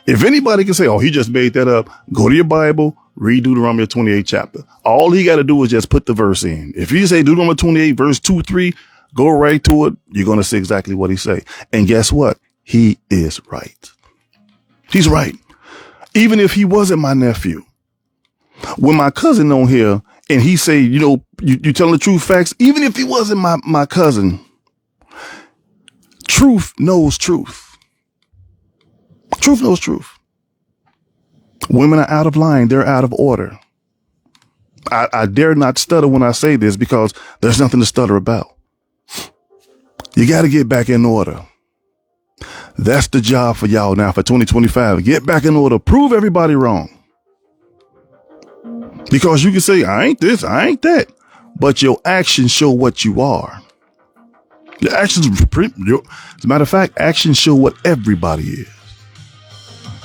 If anybody can say, oh, he just made that up, go to your Bible, read Deuteronomy 28 chapter. All he got to do is just put the verse in. If you say Deuteronomy 28 verse 2, 3, go right to it. You're going to see exactly what he say. And guess what? He is right. He's right. Even if he wasn't my nephew. When my cousin on here and he say, you know, you telling the truth facts, even if he wasn't my cousin, truth knows truth. Truth knows truth. Women are out of line. They're out of order. I dare not stutter when I say this, because there's nothing to stutter about. You got to get back in order. That's the job for y'all now for 2025. Get back in order. Prove everybody wrong. Because you can say, I ain't this, I ain't that. But your actions show what you are. Your actions, as a matter of fact, actions show what everybody is.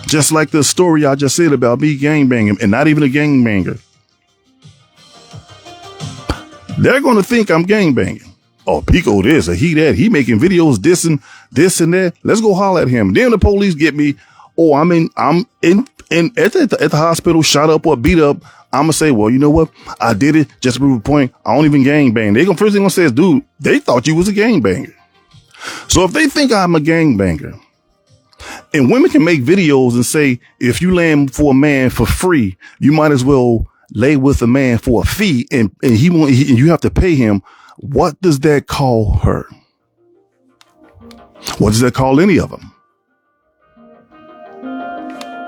Just like the story I just said about me gangbanging, and not even a gangbanger. They're going to think I'm gangbanging. Oh, Pico this or he that. He making videos dissing this and that. Let's go holler at him. Then the police get me. Oh, I'm in at the hospital, shot up or beat up. I'm gonna say, well, you know what? I did it just to prove a point. I don't even gangbang. They gonna first thing gonna say is, dude, they thought you was a gangbanger. So if they think I'm a gangbanger, and women can make videos and say, if you land for a man for free, you might as well lay with a man for a fee, and you have to pay him. What does that call her? What does that call any of them?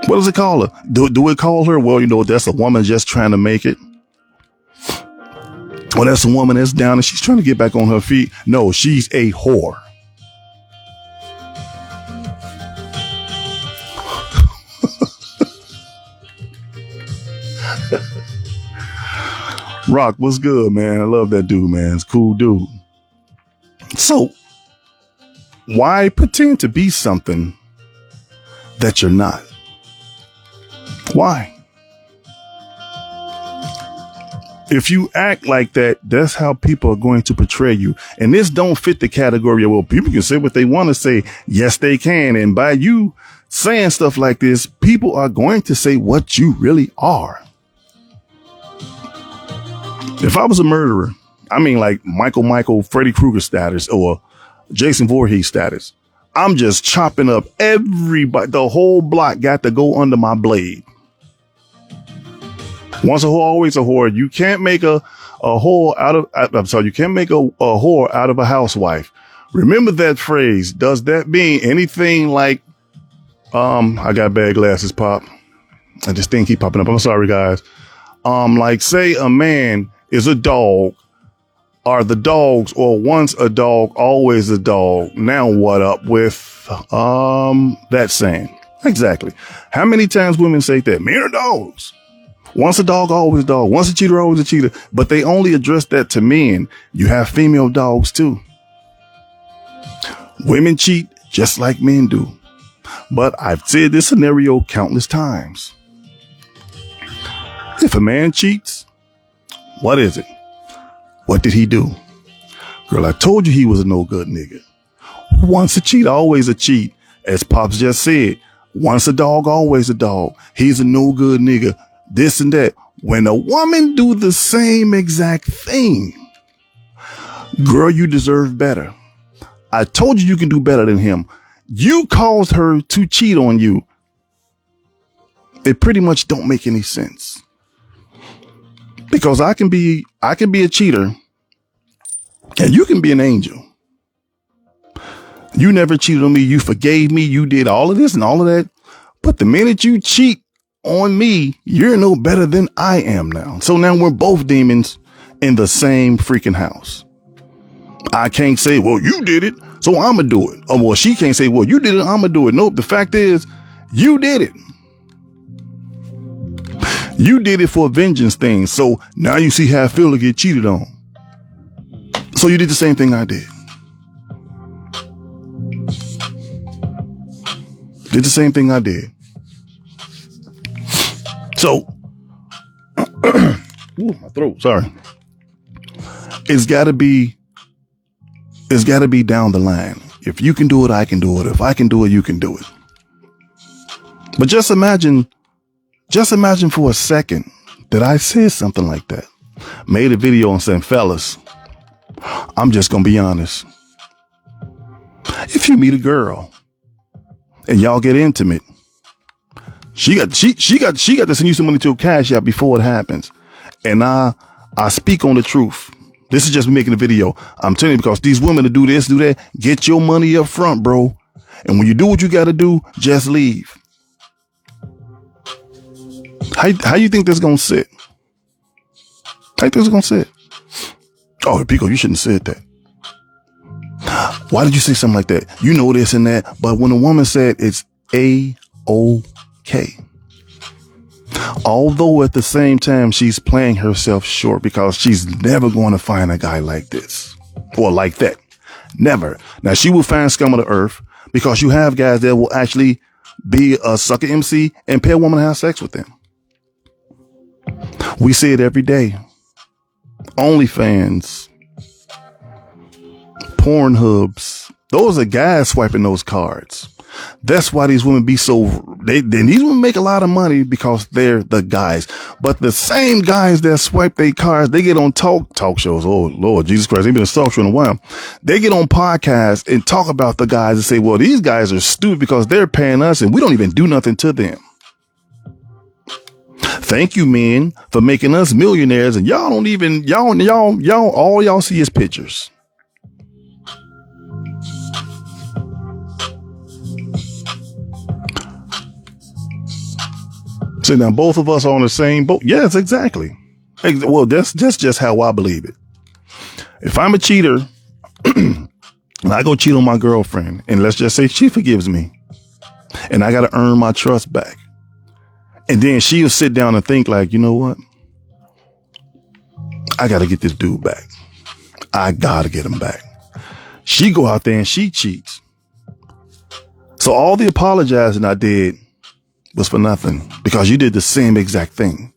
What does it call her? Do it call her? Well, you know, that's a woman just trying to make it. Well, that's a woman that's down and she's trying to get back on her feet. No, she's a whore. Rock, what's good, man? I love that dude, man. It's a cool dude. So, why pretend to be something that you're not? Why? If you act like that, that's how people are going to portray you. And this don't fit the category of, well, people can say what they want to say. Yes, they can. And by you saying stuff like this, people are going to say what you really are. If I was a murderer, I mean like Michael, Freddy Krueger status or Jason Voorhees status, I'm just chopping up everybody. The whole block got to go under my blade. Once a whore, always a whore. You can't make a whore out of, I'm sorry, you can't make a whore out of a housewife. Remember that phrase. Does that mean anything like, I got bad glasses, Pop. And this thing keep popping up. I'm sorry, guys. Like say a man is a dog, are the dogs, or once a dog, always a dog. Now what up with, that saying? Exactly. How many times women say that? Men are dogs. Once a dog, always a dog. Once a cheater, always a cheater. But they only address that to men. You have female dogs too. Women cheat just like men do. But I've said this scenario countless times. If a man cheats, what is it? What did he do? Girl, I told you he was a no good nigga. Once a cheat, always a cheat. As Pops just said, once a dog, always a dog. He's a no good nigga. This and that. When a woman do the same exact thing, girl, you deserve better. I told you can do better than him. You caused her to cheat on you. It pretty much don't make any sense. Because I can be a cheater and you can be an angel. You never cheated on me. You forgave me. You did all of this and all of that. But the minute you cheat on me, you're no better than I am now. So now we're both demons in the same freaking house. I can't say, well, you did it, so I'm gonna do it. Or well, she can't say, well, you did it, I'm gonna do it. Nope. The fact is, you did it. You did it for a vengeance thing. So now you see how I feel to get cheated on. So you did the same thing I did. Did the same thing I did. So, ooh, my throat, sorry. It's gotta be down the line. If you can do it, I can do it. If I can do it, you can do it. But just imagine for a second that I said something like that. Made a video and said, fellas, I'm just gonna be honest. If you meet a girl and y'all get intimate, she got to send you some money to a Cash App before it happens. And I speak on the truth. This is just me making a video. I'm telling you, because these women to do this, do that, get your money up front, bro. And when you do what you got to do, just leave. How you think this gonna sit? How you think it's gonna sit? Oh, Pico, you shouldn't have said that. Why did you say something like that? You know this and that. But when a woman said it's A-OK, although at the same time she's playing herself short because she's never going to find a guy like this or like that. Never. Now she will find scum of the earth because you have guys that will actually be a sucker MC and pay a woman to have sex with them. We see it every day. OnlyFans, Pornhubs, those are guys swiping those cards. That's why these women be so, these women make a lot of money because they're the guys. But the same guys that swipe their cards, they get on talk shows. Oh, Lord Jesus Christ. They've been a talk show in a while. They get on podcasts and talk about the guys and say, well, these guys are stupid because they're paying us and we don't even do nothing to them. Thank you, men, for making us millionaires. And y'all don't even, all y'all see is pictures. So now both of us are on the same boat. Yes, exactly. Well, that's just how I believe it. If I'm a cheater and I go cheat on my girlfriend and let's just say she forgives me and I got to earn my trust back. And then she'll sit down and think like, you know what? I got to get this dude back. I got to get him back. She go out there and she cheats. So all the apologizing I did was for nothing because you did the same exact thing.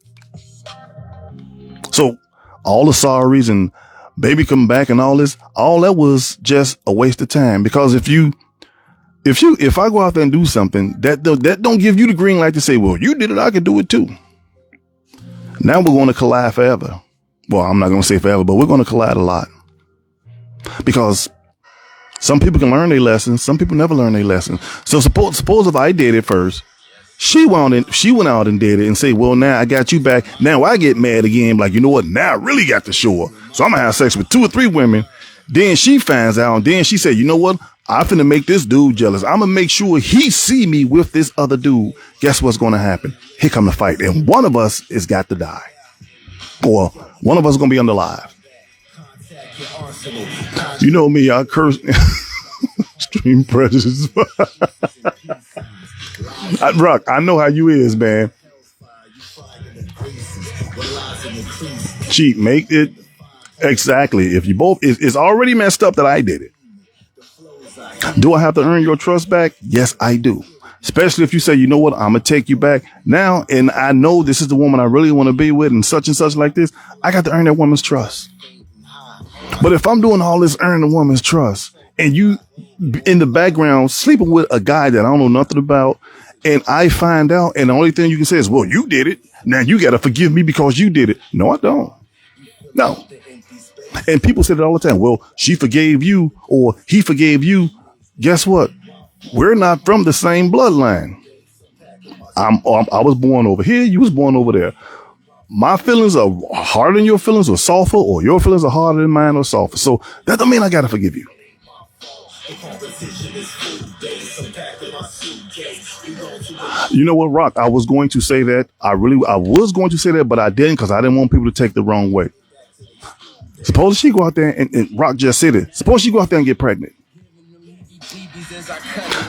So all the sorries and baby come back and all this, all that was just a waste of time. Because if I go out there and do something that don't give you the green light to say, well, you did it, I could do it too. Now we're going to collide forever. Well, I'm not going to say forever, but we're going to collide a lot because some people can learn their lessons. Some people never learn their lessons. So suppose if I did it first, she went out and did it and say, well, now I got you back. Now I get mad again. Like, you know what? Now I really got to show her. So I'm gonna have sex with 2 or 3 women. Then she finds out. And then she said, you know what? I'm finna make this dude jealous. I'm gonna make sure he see me with this other dude. Guess what's going to happen? Here come the fight. And one of us is got to die. Or one of us is going to be unalive. You know me, I curse extreme prejudice. Rock, I know how you is, man. Cheat, make it exactly. If you both, it's already messed up that I did it. Do I have to earn your trust back? Yes, I do. Especially if you say, you know what, I'm gonna take you back now, and I know this is the woman I really want to be with, and such like this. I got to earn that woman's trust. But if I'm doing all this earning a woman's trust, and you in the background sleeping with a guy that I don't know nothing about, and I find out, and the only thing you can say is, well, you did it. Now you got to forgive me because you did it. No, I don't. No. And people say that all the time. Well, she forgave you or he forgave you. Guess what? We're not from the same bloodline. I was born over here. You was born over there. My feelings are harder than your feelings or softer, or your feelings are harder than mine or softer. So that don't mean I got to forgive you. You know what, Rock? I was going to say that. I was going to say that, but I didn't because I didn't want people to take the wrong way. Suppose she go out there and Rock just said it. Suppose she go out there and get pregnant.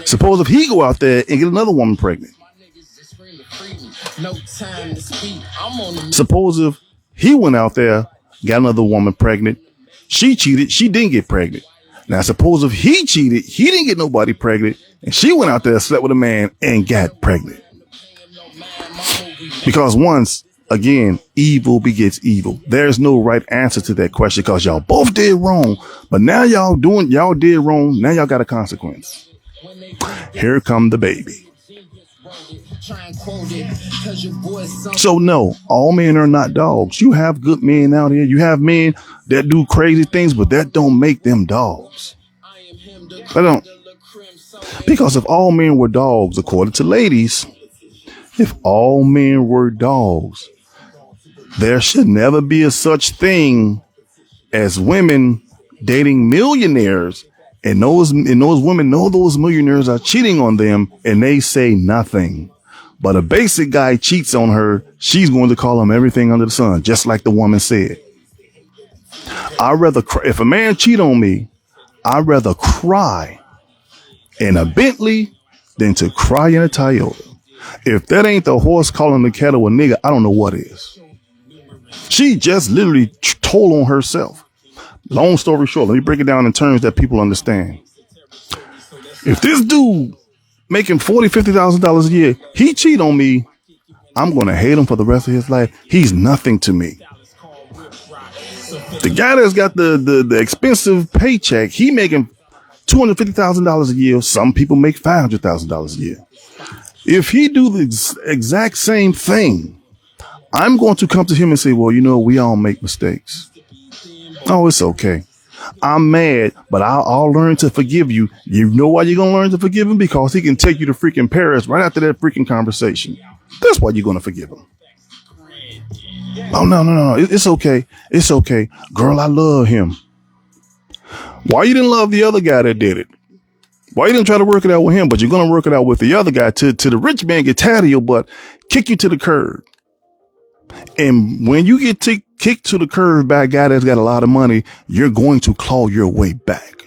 Suppose if he go out there and get another woman pregnant. Suppose if he went out there, got another woman pregnant. She cheated. She didn't get pregnant. Now, suppose if he cheated, he didn't get nobody pregnant, and she went out there, slept with a man, and got pregnant. Because once again, evil begets evil. There's no right answer to that question because y'all both did wrong. But now y'all did wrong. Now y'all got a consequence. Here come the baby. So no, all men are not dogs. You have good men out here. You have men that do crazy things, but that don't make them dogs. They don't. Because if all men were dogs, according to ladies, if all men were dogs, there should never be a such thing as women dating millionaires, and those women know those millionaires are cheating on them, and they say nothing. But a basic guy cheats on her, she's going to call him everything under the sun, just like the woman said. I'd rather, if a man cheat on me, I'd rather cry in a Bentley than to cry in a Toyota. If that ain't the horse calling the cattle a nigga, I don't know what is. She just literally told on herself. Long story short, let me break it down in terms that people understand. If this dude making $40,000-$50,000 a year, he cheat on me, I'm going to hate him for the rest of his life. He's nothing to me. The guy that's got the expensive paycheck, he making $250,000 a year. Some people make $500,000 a year. If he do the exact same thing, I'm going to come to him and say, well, we all make mistakes. Oh, it's okay. I'm mad, but I'll learn to forgive you. You know why you're going to learn to forgive him? Because he can take you to freaking Paris right after that freaking conversation. That's why you're going to forgive him. Oh, no. It's okay. It's okay. Girl, I love him. Why you didn't love the other guy that did it? Why you didn't try to work it out with him, but you're going to work it out with the other guy to the rich man get tired of your butt, kick you to the curb. And when you get kicked to the curb by a guy that's got a lot of money, you're going to claw your way back.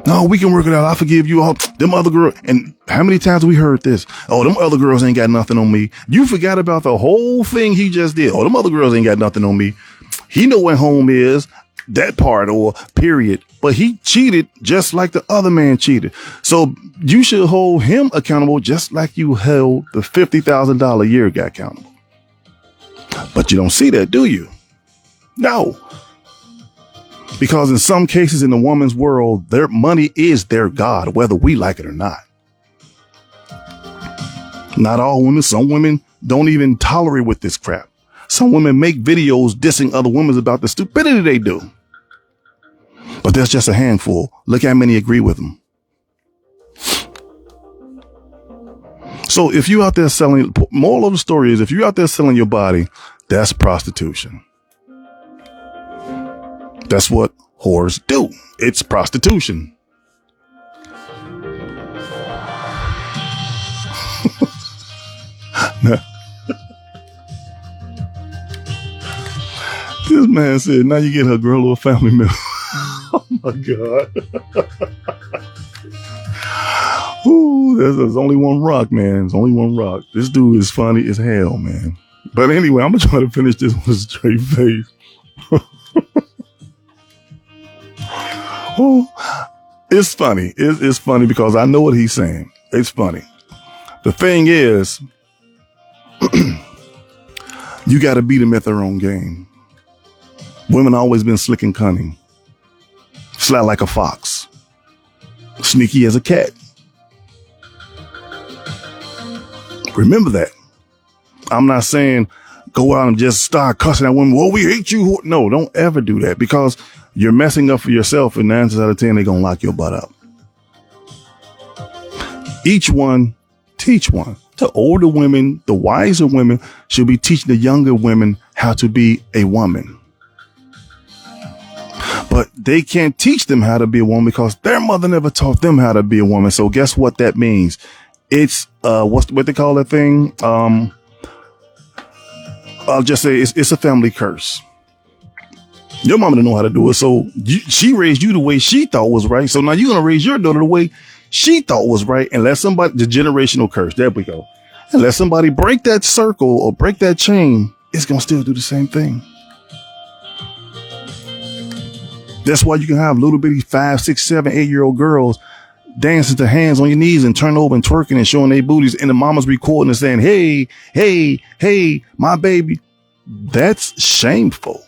No, we can work it out. I forgive you all. Them other girls. And how many times we heard this? Oh, them other girls ain't got nothing on me. You forgot about the whole thing he just did. Oh, them other girls ain't got nothing on me. He know where home is, that part or period. But he cheated just like the other man cheated. So you should hold him accountable just like you held the $50,000 a year guy accountable. But you don't see that, do you? No. Because in some cases in the woman's world, their money is their God, whether we like it or not. Not all women. Some women don't even tolerate with this crap. Some women make videos dissing other women about the stupidity they do. But there's just a handful. Look how many agree with them. So if you out there selling, moral of the story is if you're out there selling your body, that's prostitution. That's what whores do. It's prostitution. This man said, now you get her girl or a family member. Oh my God. Ooh, there's only one rock, man. There's only one rock. This dude is funny as hell, man. But anyway, I'm going to try to finish this with a straight face. Oh, it's funny. It's funny because I know what he's saying. It's funny. The thing is, you got to beat them at their own game. Women always been slick and cunning. Sly like a fox. Sneaky as a cat. Remember that. I'm not saying go out and just start cussing at women. Well, we hate you. No, don't ever do that because you're messing up for yourself. And 9 times out of 10, they're going to lock your butt up. Each one, teach one. The older women, the wiser women should be teaching the younger women how to be a woman. But they can't teach them how to be a woman because their mother never taught them how to be a woman. So guess what that means? It's, what they call that thing? I'll just say it's a family curse. Your mama didn't know how to do it. So she raised you the way she thought was right. So now you're going to raise your daughter the way she thought was right. And let somebody, the generational curse, there we go. And let somebody break that circle or break that chain. It's going to still do the same thing. That's why you can have little bitty 5, 6, 7, 8-year-old girls dancing to hands on your knees and turning over and twerking and showing their booties. And the mama's recording and saying, hey, hey, hey, my baby. That's shameful.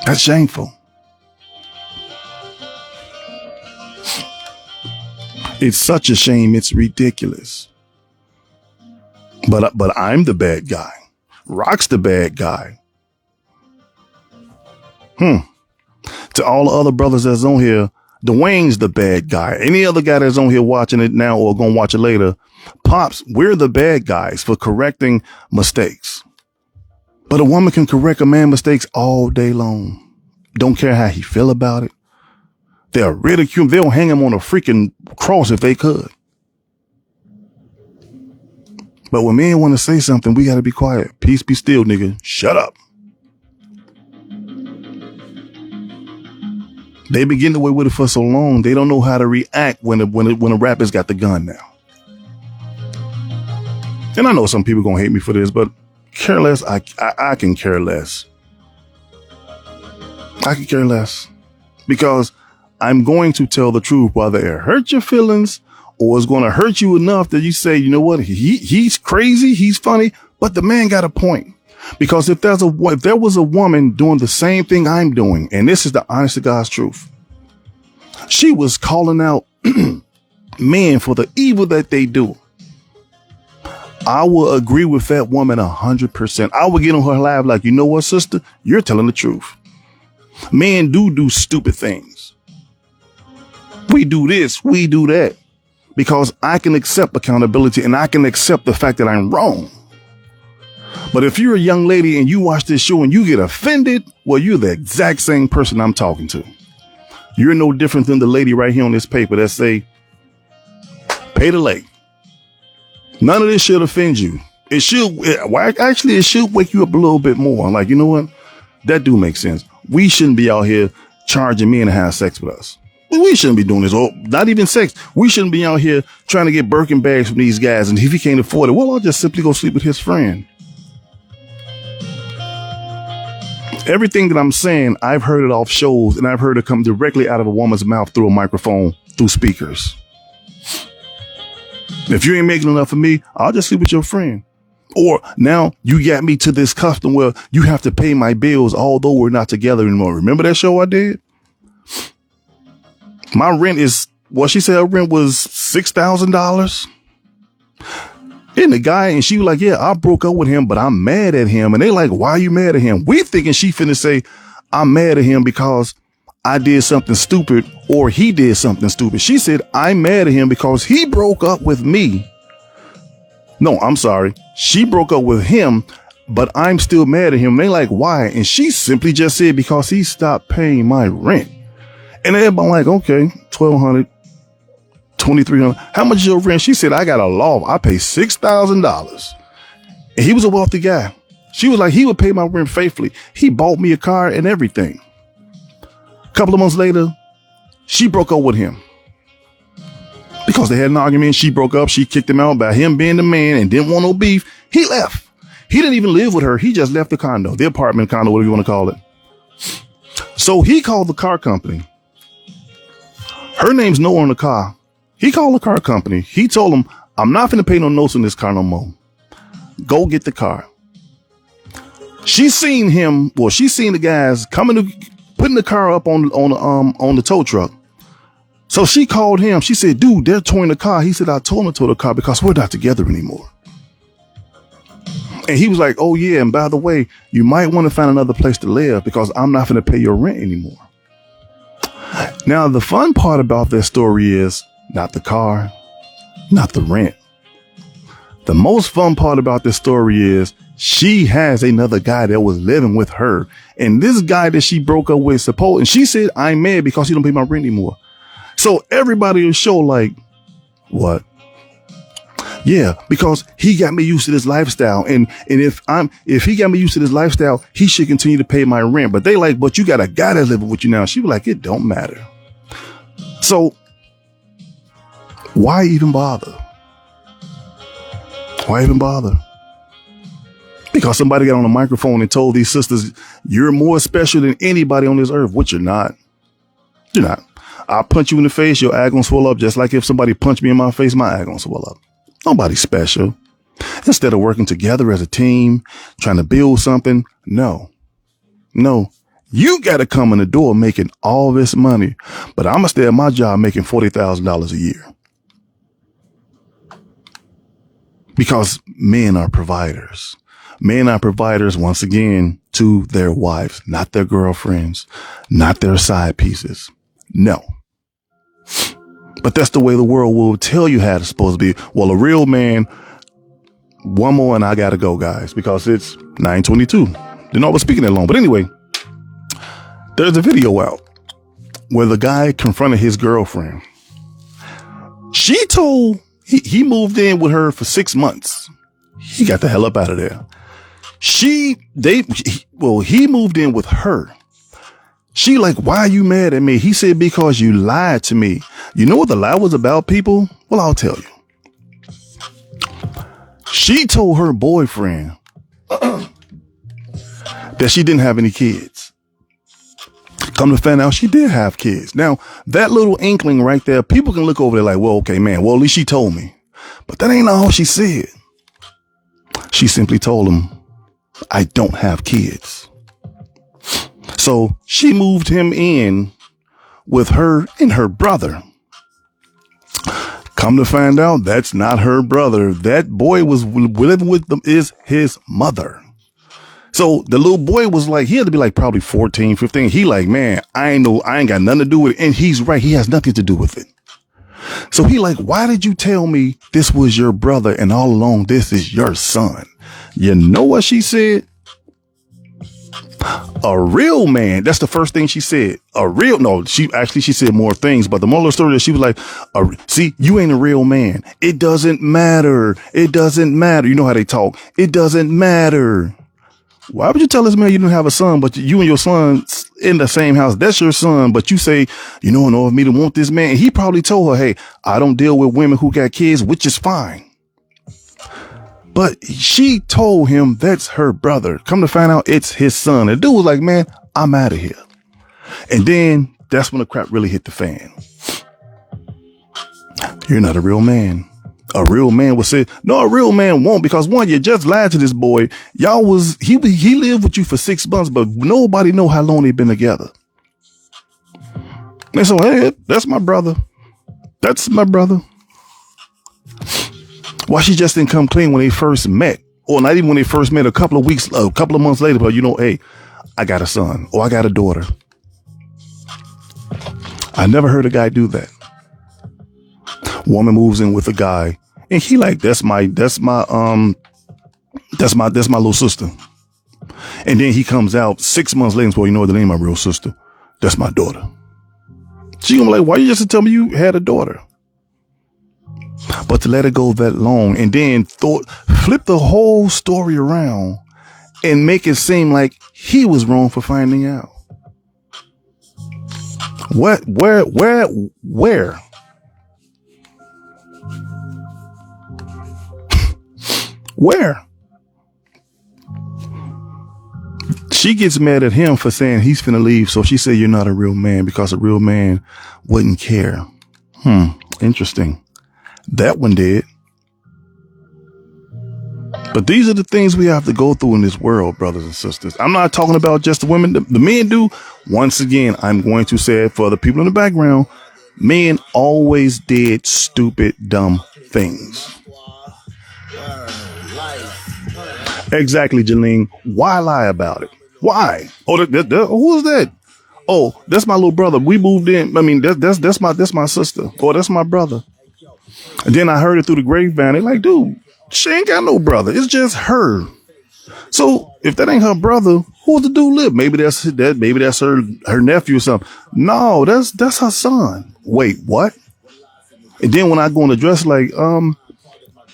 That's shameful. It's such a shame. It's ridiculous. But I'm the bad guy. Rock's the bad guy. To all the other brothers that's on here, Dwayne's the bad guy. Any other guy that's on here watching it now or going to watch it later, Pops, we're the bad guys for correcting mistakes. But a woman can correct a man's mistakes all day long. Don't care how he feel about it. They'll ridicule him. They'll hang him on a freaking cross if they could. But when men want to say something, we got to be quiet. Peace be still, nigga. Shut up. They've been getting away with it for so long. They don't know how to react when a rapper's got the gun now. And I know some people gonna hate me for this, but care less. I can care less. I can care less because I'm going to tell the truth, whether it hurt your feelings or it's going to hurt you enough that you say, you know what, he's crazy, he's funny, but the man got a point. Because if there was a woman doing the same thing I'm doing, and this is the honest to God's truth, she was calling out men for the evil that they do, I will agree with that woman 100%. I will get on her live like, you know what, sister, you're telling the truth. Men do stupid things. We do this, we do that, because I can accept accountability and I can accept the fact that I'm wrong. But if you're a young lady and you watch this show and you get offended, well, you're the exact same person I'm talking to. You're no different than the lady right here on this paper that say, pay the late. None of this should offend you. It should wake you up a little bit more. Like, you know what? That do make sense. We shouldn't be out here charging men to have sex with us. We shouldn't be doing this. Or not even sex. We shouldn't be out here trying to get Birkin bags from these guys. And if he can't afford it, well, I'll just simply go sleep with his friend. Everything that I'm saying, I've heard it off shows, and I've heard it come directly out of a woman's mouth through a microphone, through speakers. If you ain't making enough for me, I'll just sleep with your friend. Or now you got me to this custom where you have to pay my bills, although we're not together anymore. Remember that show I did? My rent is, well, she said her rent was $6,000. And the guy, and she was like, yeah, I broke up with him, but I'm mad at him. And they like, why are you mad at him? We thinking she finna say, I'm mad at him because I did something stupid or he did something stupid. She said, I'm mad at him because he broke up with me. No, I'm sorry. She broke up with him, but I'm still mad at him. And they like, why? And she simply just said, because he stopped paying my rent. And everybody like, okay, $1,200. $2,300. How much is your rent? She said, I got a loft. I pay $6,000. And he was a wealthy guy. She was like, he would pay my rent faithfully. He bought me a car and everything. A couple of months later, she broke up with him. Because they had an argument. She broke up. She kicked him out by him being the man and didn't want no beef. He left. He didn't even live with her. He just left the condo, the apartment condo, whatever you want to call it. So he called the car company. Her name's Noah on the car. He called the car company. He told them, I'm not going to pay no notes on this car no more. Go get the car. She seen the guys putting the car up on the tow truck. So she called him. She said, dude, they're towing the car. He said, I told him to tow the car because we're not together anymore. And he was like, oh yeah. And by the way, you might want to find another place to live because I'm not going to pay your rent anymore. Now, the fun part about this story is not the car, not the rent. The most fun part about this story is she has another guy that was living with her. And this guy that she broke up with, and she said, I'm mad because he don't pay my rent anymore. So everybody will show like, what? Yeah, because he got me used to this lifestyle. And if he got me used to this lifestyle, he should continue to pay my rent. But they like, but you got a guy that's living with you now. She was like, it don't matter. So why even bother? Why even bother? Because somebody got on a microphone and told these sisters, you're more special than anybody on this earth, which you're not. You're not. I'll punch you in the face, your eye gonna swell up, just like if somebody punched me in my face, my eye gonna swell up. Nobody's special. Instead of working together as a team, trying to build something, no. You got to come in the door making all this money, but I'm gonna stay at my job making $40,000 a year. Because men are providers. Men are providers, once again, to their wives, not their girlfriends, not their side pieces. No. But that's the way the world will tell you how it's supposed to be. Well, a real man, one more and I got to go, guys, because it's 9:22. Didn't know I was speaking that long. But anyway, there's a video out where the guy confronted his girlfriend. She told he moved in with her for 6 months. He got the hell up out of there. He moved in with her. She like, why are you mad at me? He said, because you lied to me. You know what the lie was about, people? Well, I'll tell you. She told her boyfriend that she didn't have any kids. Come to find out she did have kids. Now, that little inkling right there, people can look over there like, well, okay, man, well, at least she told me. But that ain't all she said. She simply told him, I don't have kids. So she moved him in with her and her brother. Come to find out, that's not her brother. That boy was living with them is his mother. So the little boy was like, he had to be like probably 14, 15. He like, man, I ain't got nothing to do with it. And he's right. He has nothing to do with it. So he like, why did you tell me this was your brother and all along this is your son? You know what she said? A real man. That's the first thing she said. She said more things, but the moral of the story is she was like, see, you ain't a real man. It doesn't matter. It doesn't matter. You know how they talk. It doesn't matter. Why would you tell this man you didn't have a son, but you and your son in the same house? That's your son. But you say, you know, in order for me to want this man, and he probably told her, hey, I don't deal with women who got kids, which is fine. But she told him that's her brother. Come to find out it's his son. The dude was like, man, I'm out of here. And then that's when the crap really hit the fan. You're not a real man. A real man would say, no, a real man won't, because one, you just lied to this boy. He lived with you for 6 months, but nobody know how long they've been together. And so, hey, that's my brother. That's my brother. Why she just didn't come clean when they first met, or not even when they first met, a couple of months later, but hey, I got a son or I got a daughter. I never heard a guy do that. Woman moves in with a guy and he like, that's my little sister. And then he comes out 6 months later and says, well, you know what, that ain't my real sister. That's my daughter. She gonna be like, why you just tell me you had a daughter? But to let it go that long and then flip the whole story around and make it seem like he was wrong for finding out. What? Where? Where? She gets mad at him for saying he's finna leave. So she said, you're not a real man, because a real man wouldn't care. Interesting. That one did. But these are the things we have to go through in this world, brothers and sisters. I'm not talking about just the women. The men do. Once again, I'm going to say it for the people in the background. Men always did stupid, dumb things. Exactly, Janine. Why lie about it? Why? Oh, who is that? Oh, that's my little brother. We moved in. I mean, that's my sister. Or that's my brother. And then I heard it through the grapevine. They're like, dude, she ain't got no brother. It's just her. So if that ain't her brother, who's the dude live? Maybe that's her nephew or something. No, that's her son. Wait, what? And then when I go on the dress, like,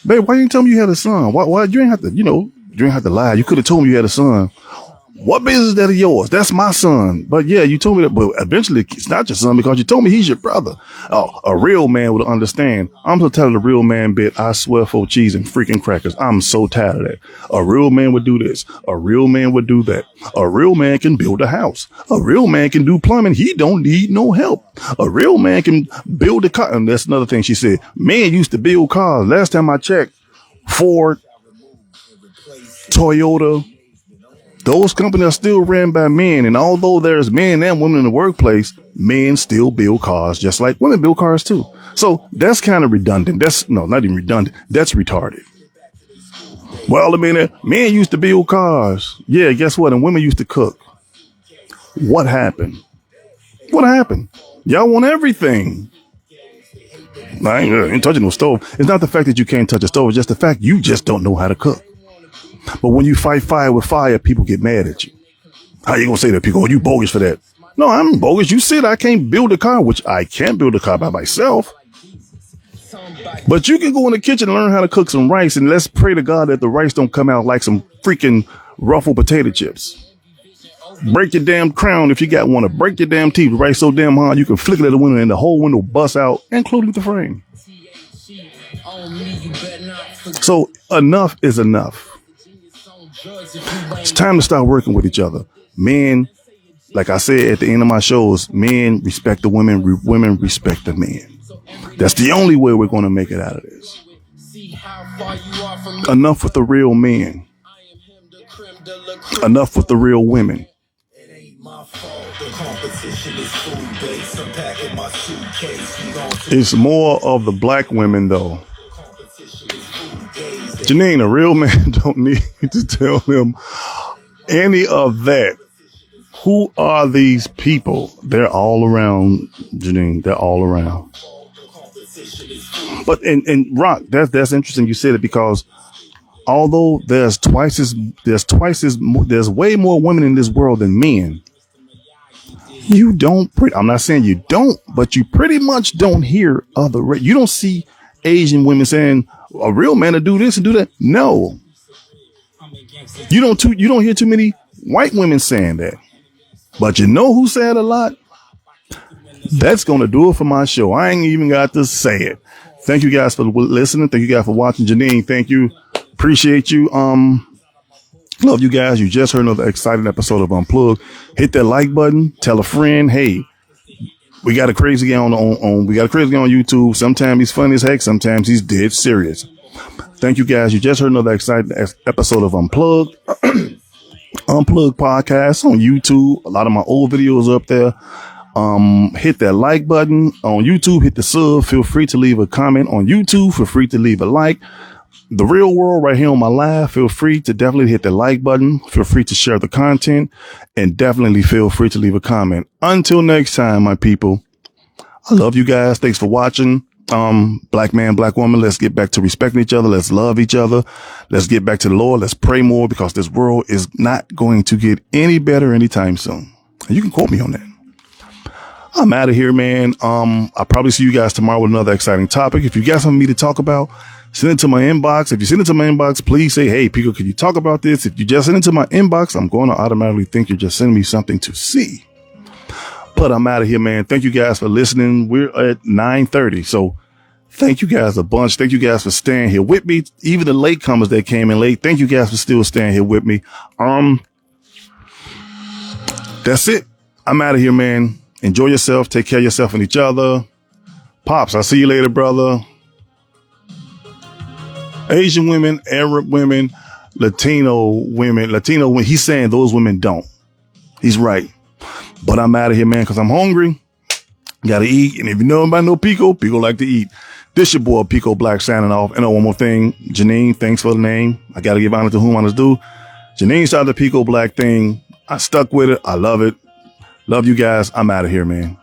babe, why you didn't tell me you had a son? Why you ain't have to, you ain't have to lie. You could have told me you had a son. What business is that of yours? That's my son. But yeah, you told me that, but eventually it's not your son because you told me he's your brother. Oh, a real man would understand. I'm so tired of the real man bit. I swear for cheese and freaking crackers. I'm so tired of that. A real man would do this. A real man would do that. A real man can build a house. A real man can do plumbing. He don't need no help. A real man can build a car. And that's another thing she said. Men used to build cars. Last time I checked, Ford, Toyota, those companies are still ran by men. And although there's men and women in the workplace, men still build cars just like women build cars too. So that's kind of redundant. Not even redundant. That's retarded. Well, I mean, men used to build cars. Yeah, guess what? And women used to cook. What happened? What happened? Y'all want everything. I ain't touching no stove. It's not the fact that you can't touch a stove. It's just the fact you just don't know how to cook. But when you fight fire with fire, people get mad at you. How you gonna say that? People, you bogus for that. No, I'm bogus. You said I can't build a car, which I can't build a car by myself. But you can go in the kitchen and learn how to cook some rice, and let's pray to God that the rice don't come out like some freaking ruffled potato chips. break your damn crown if you got one, to break your damn teeth right so damn hard you can flick it at the window and the whole window busts out, including the frame. So enough is enough. It's time to start working with each other. Men, like I said at the end of my shows, men respect the women, women respect the men. That's the only way we're going to make it out of this. Enough with the real men. Enough with the real women. It's more of the black women, though. Janine, a real man don't need to tell them any of that. Who are these people? They're all around, Janine. They're all around. But and Rock, that's interesting. You said it, because although there's way more women in this world than men. I'm not saying you don't, but you pretty much don't hear you don't see Asian women saying a real man to do this and do that. No, you don't hear too many white women saying that. But you know who said a lot? That's going to do it for my show. I ain't even got to say it. Thank you guys for listening. Thank you guys for watching. Janine, thank you. Appreciate you. Love you guys. You just heard another exciting episode of Unplugged. Hit that like button. Tell a friend. Hey, we got a crazy guy on YouTube. Sometimes he's funny as heck. Sometimes he's dead serious. Thank you guys. You just heard another exciting episode of Unplugged. Unplugged podcast on YouTube. A lot of my old videos up there. Hit that like button on YouTube. Hit the sub. Feel free to leave a comment on YouTube. Feel free to leave a like. The Real World right here on my live. Feel free to definitely hit the like button. Feel free to share the content, and definitely feel free to leave a comment. Until next time, my people, I love you guys. Thanks for watching. Black man, black woman, let's get back to respecting each other. Let's love each other. Let's get back to the Lord. Let's pray more, because this world is not going to get any better anytime soon. And you can quote me on that. I'm out of here, man. I'll probably see you guys tomorrow with another exciting topic. If you got something for me to talk about, send it to my inbox. If you send it to my inbox, please say, hey, Pico, can you talk about this? If you just send it to my inbox, I'm going to automatically think you're just sending me something to see. But I'm out of here, man. Thank you guys for listening. We're at 9:30. So thank you guys a bunch. Thank you guys for staying here with me. Even the latecomers that came in late. Thank you guys for still staying here with me. That's it. I'm out of here, man. Enjoy yourself. Take care of yourself and each other. Pops, I'll see you later, brother. Asian women, Arab women, Latino women. He's saying those women don't. He's right. But I'm out of here, man, because I'm hungry. Gotta eat. And if you know anybody know Pico, Pico like to eat. This your boy, Pico Black, signing off. And one more thing. Janine, thanks for the name. I gotta give honor to whom honors due. Janine started the Pico Black thing. I stuck with it. I love it. Love you guys. I'm out of here, man.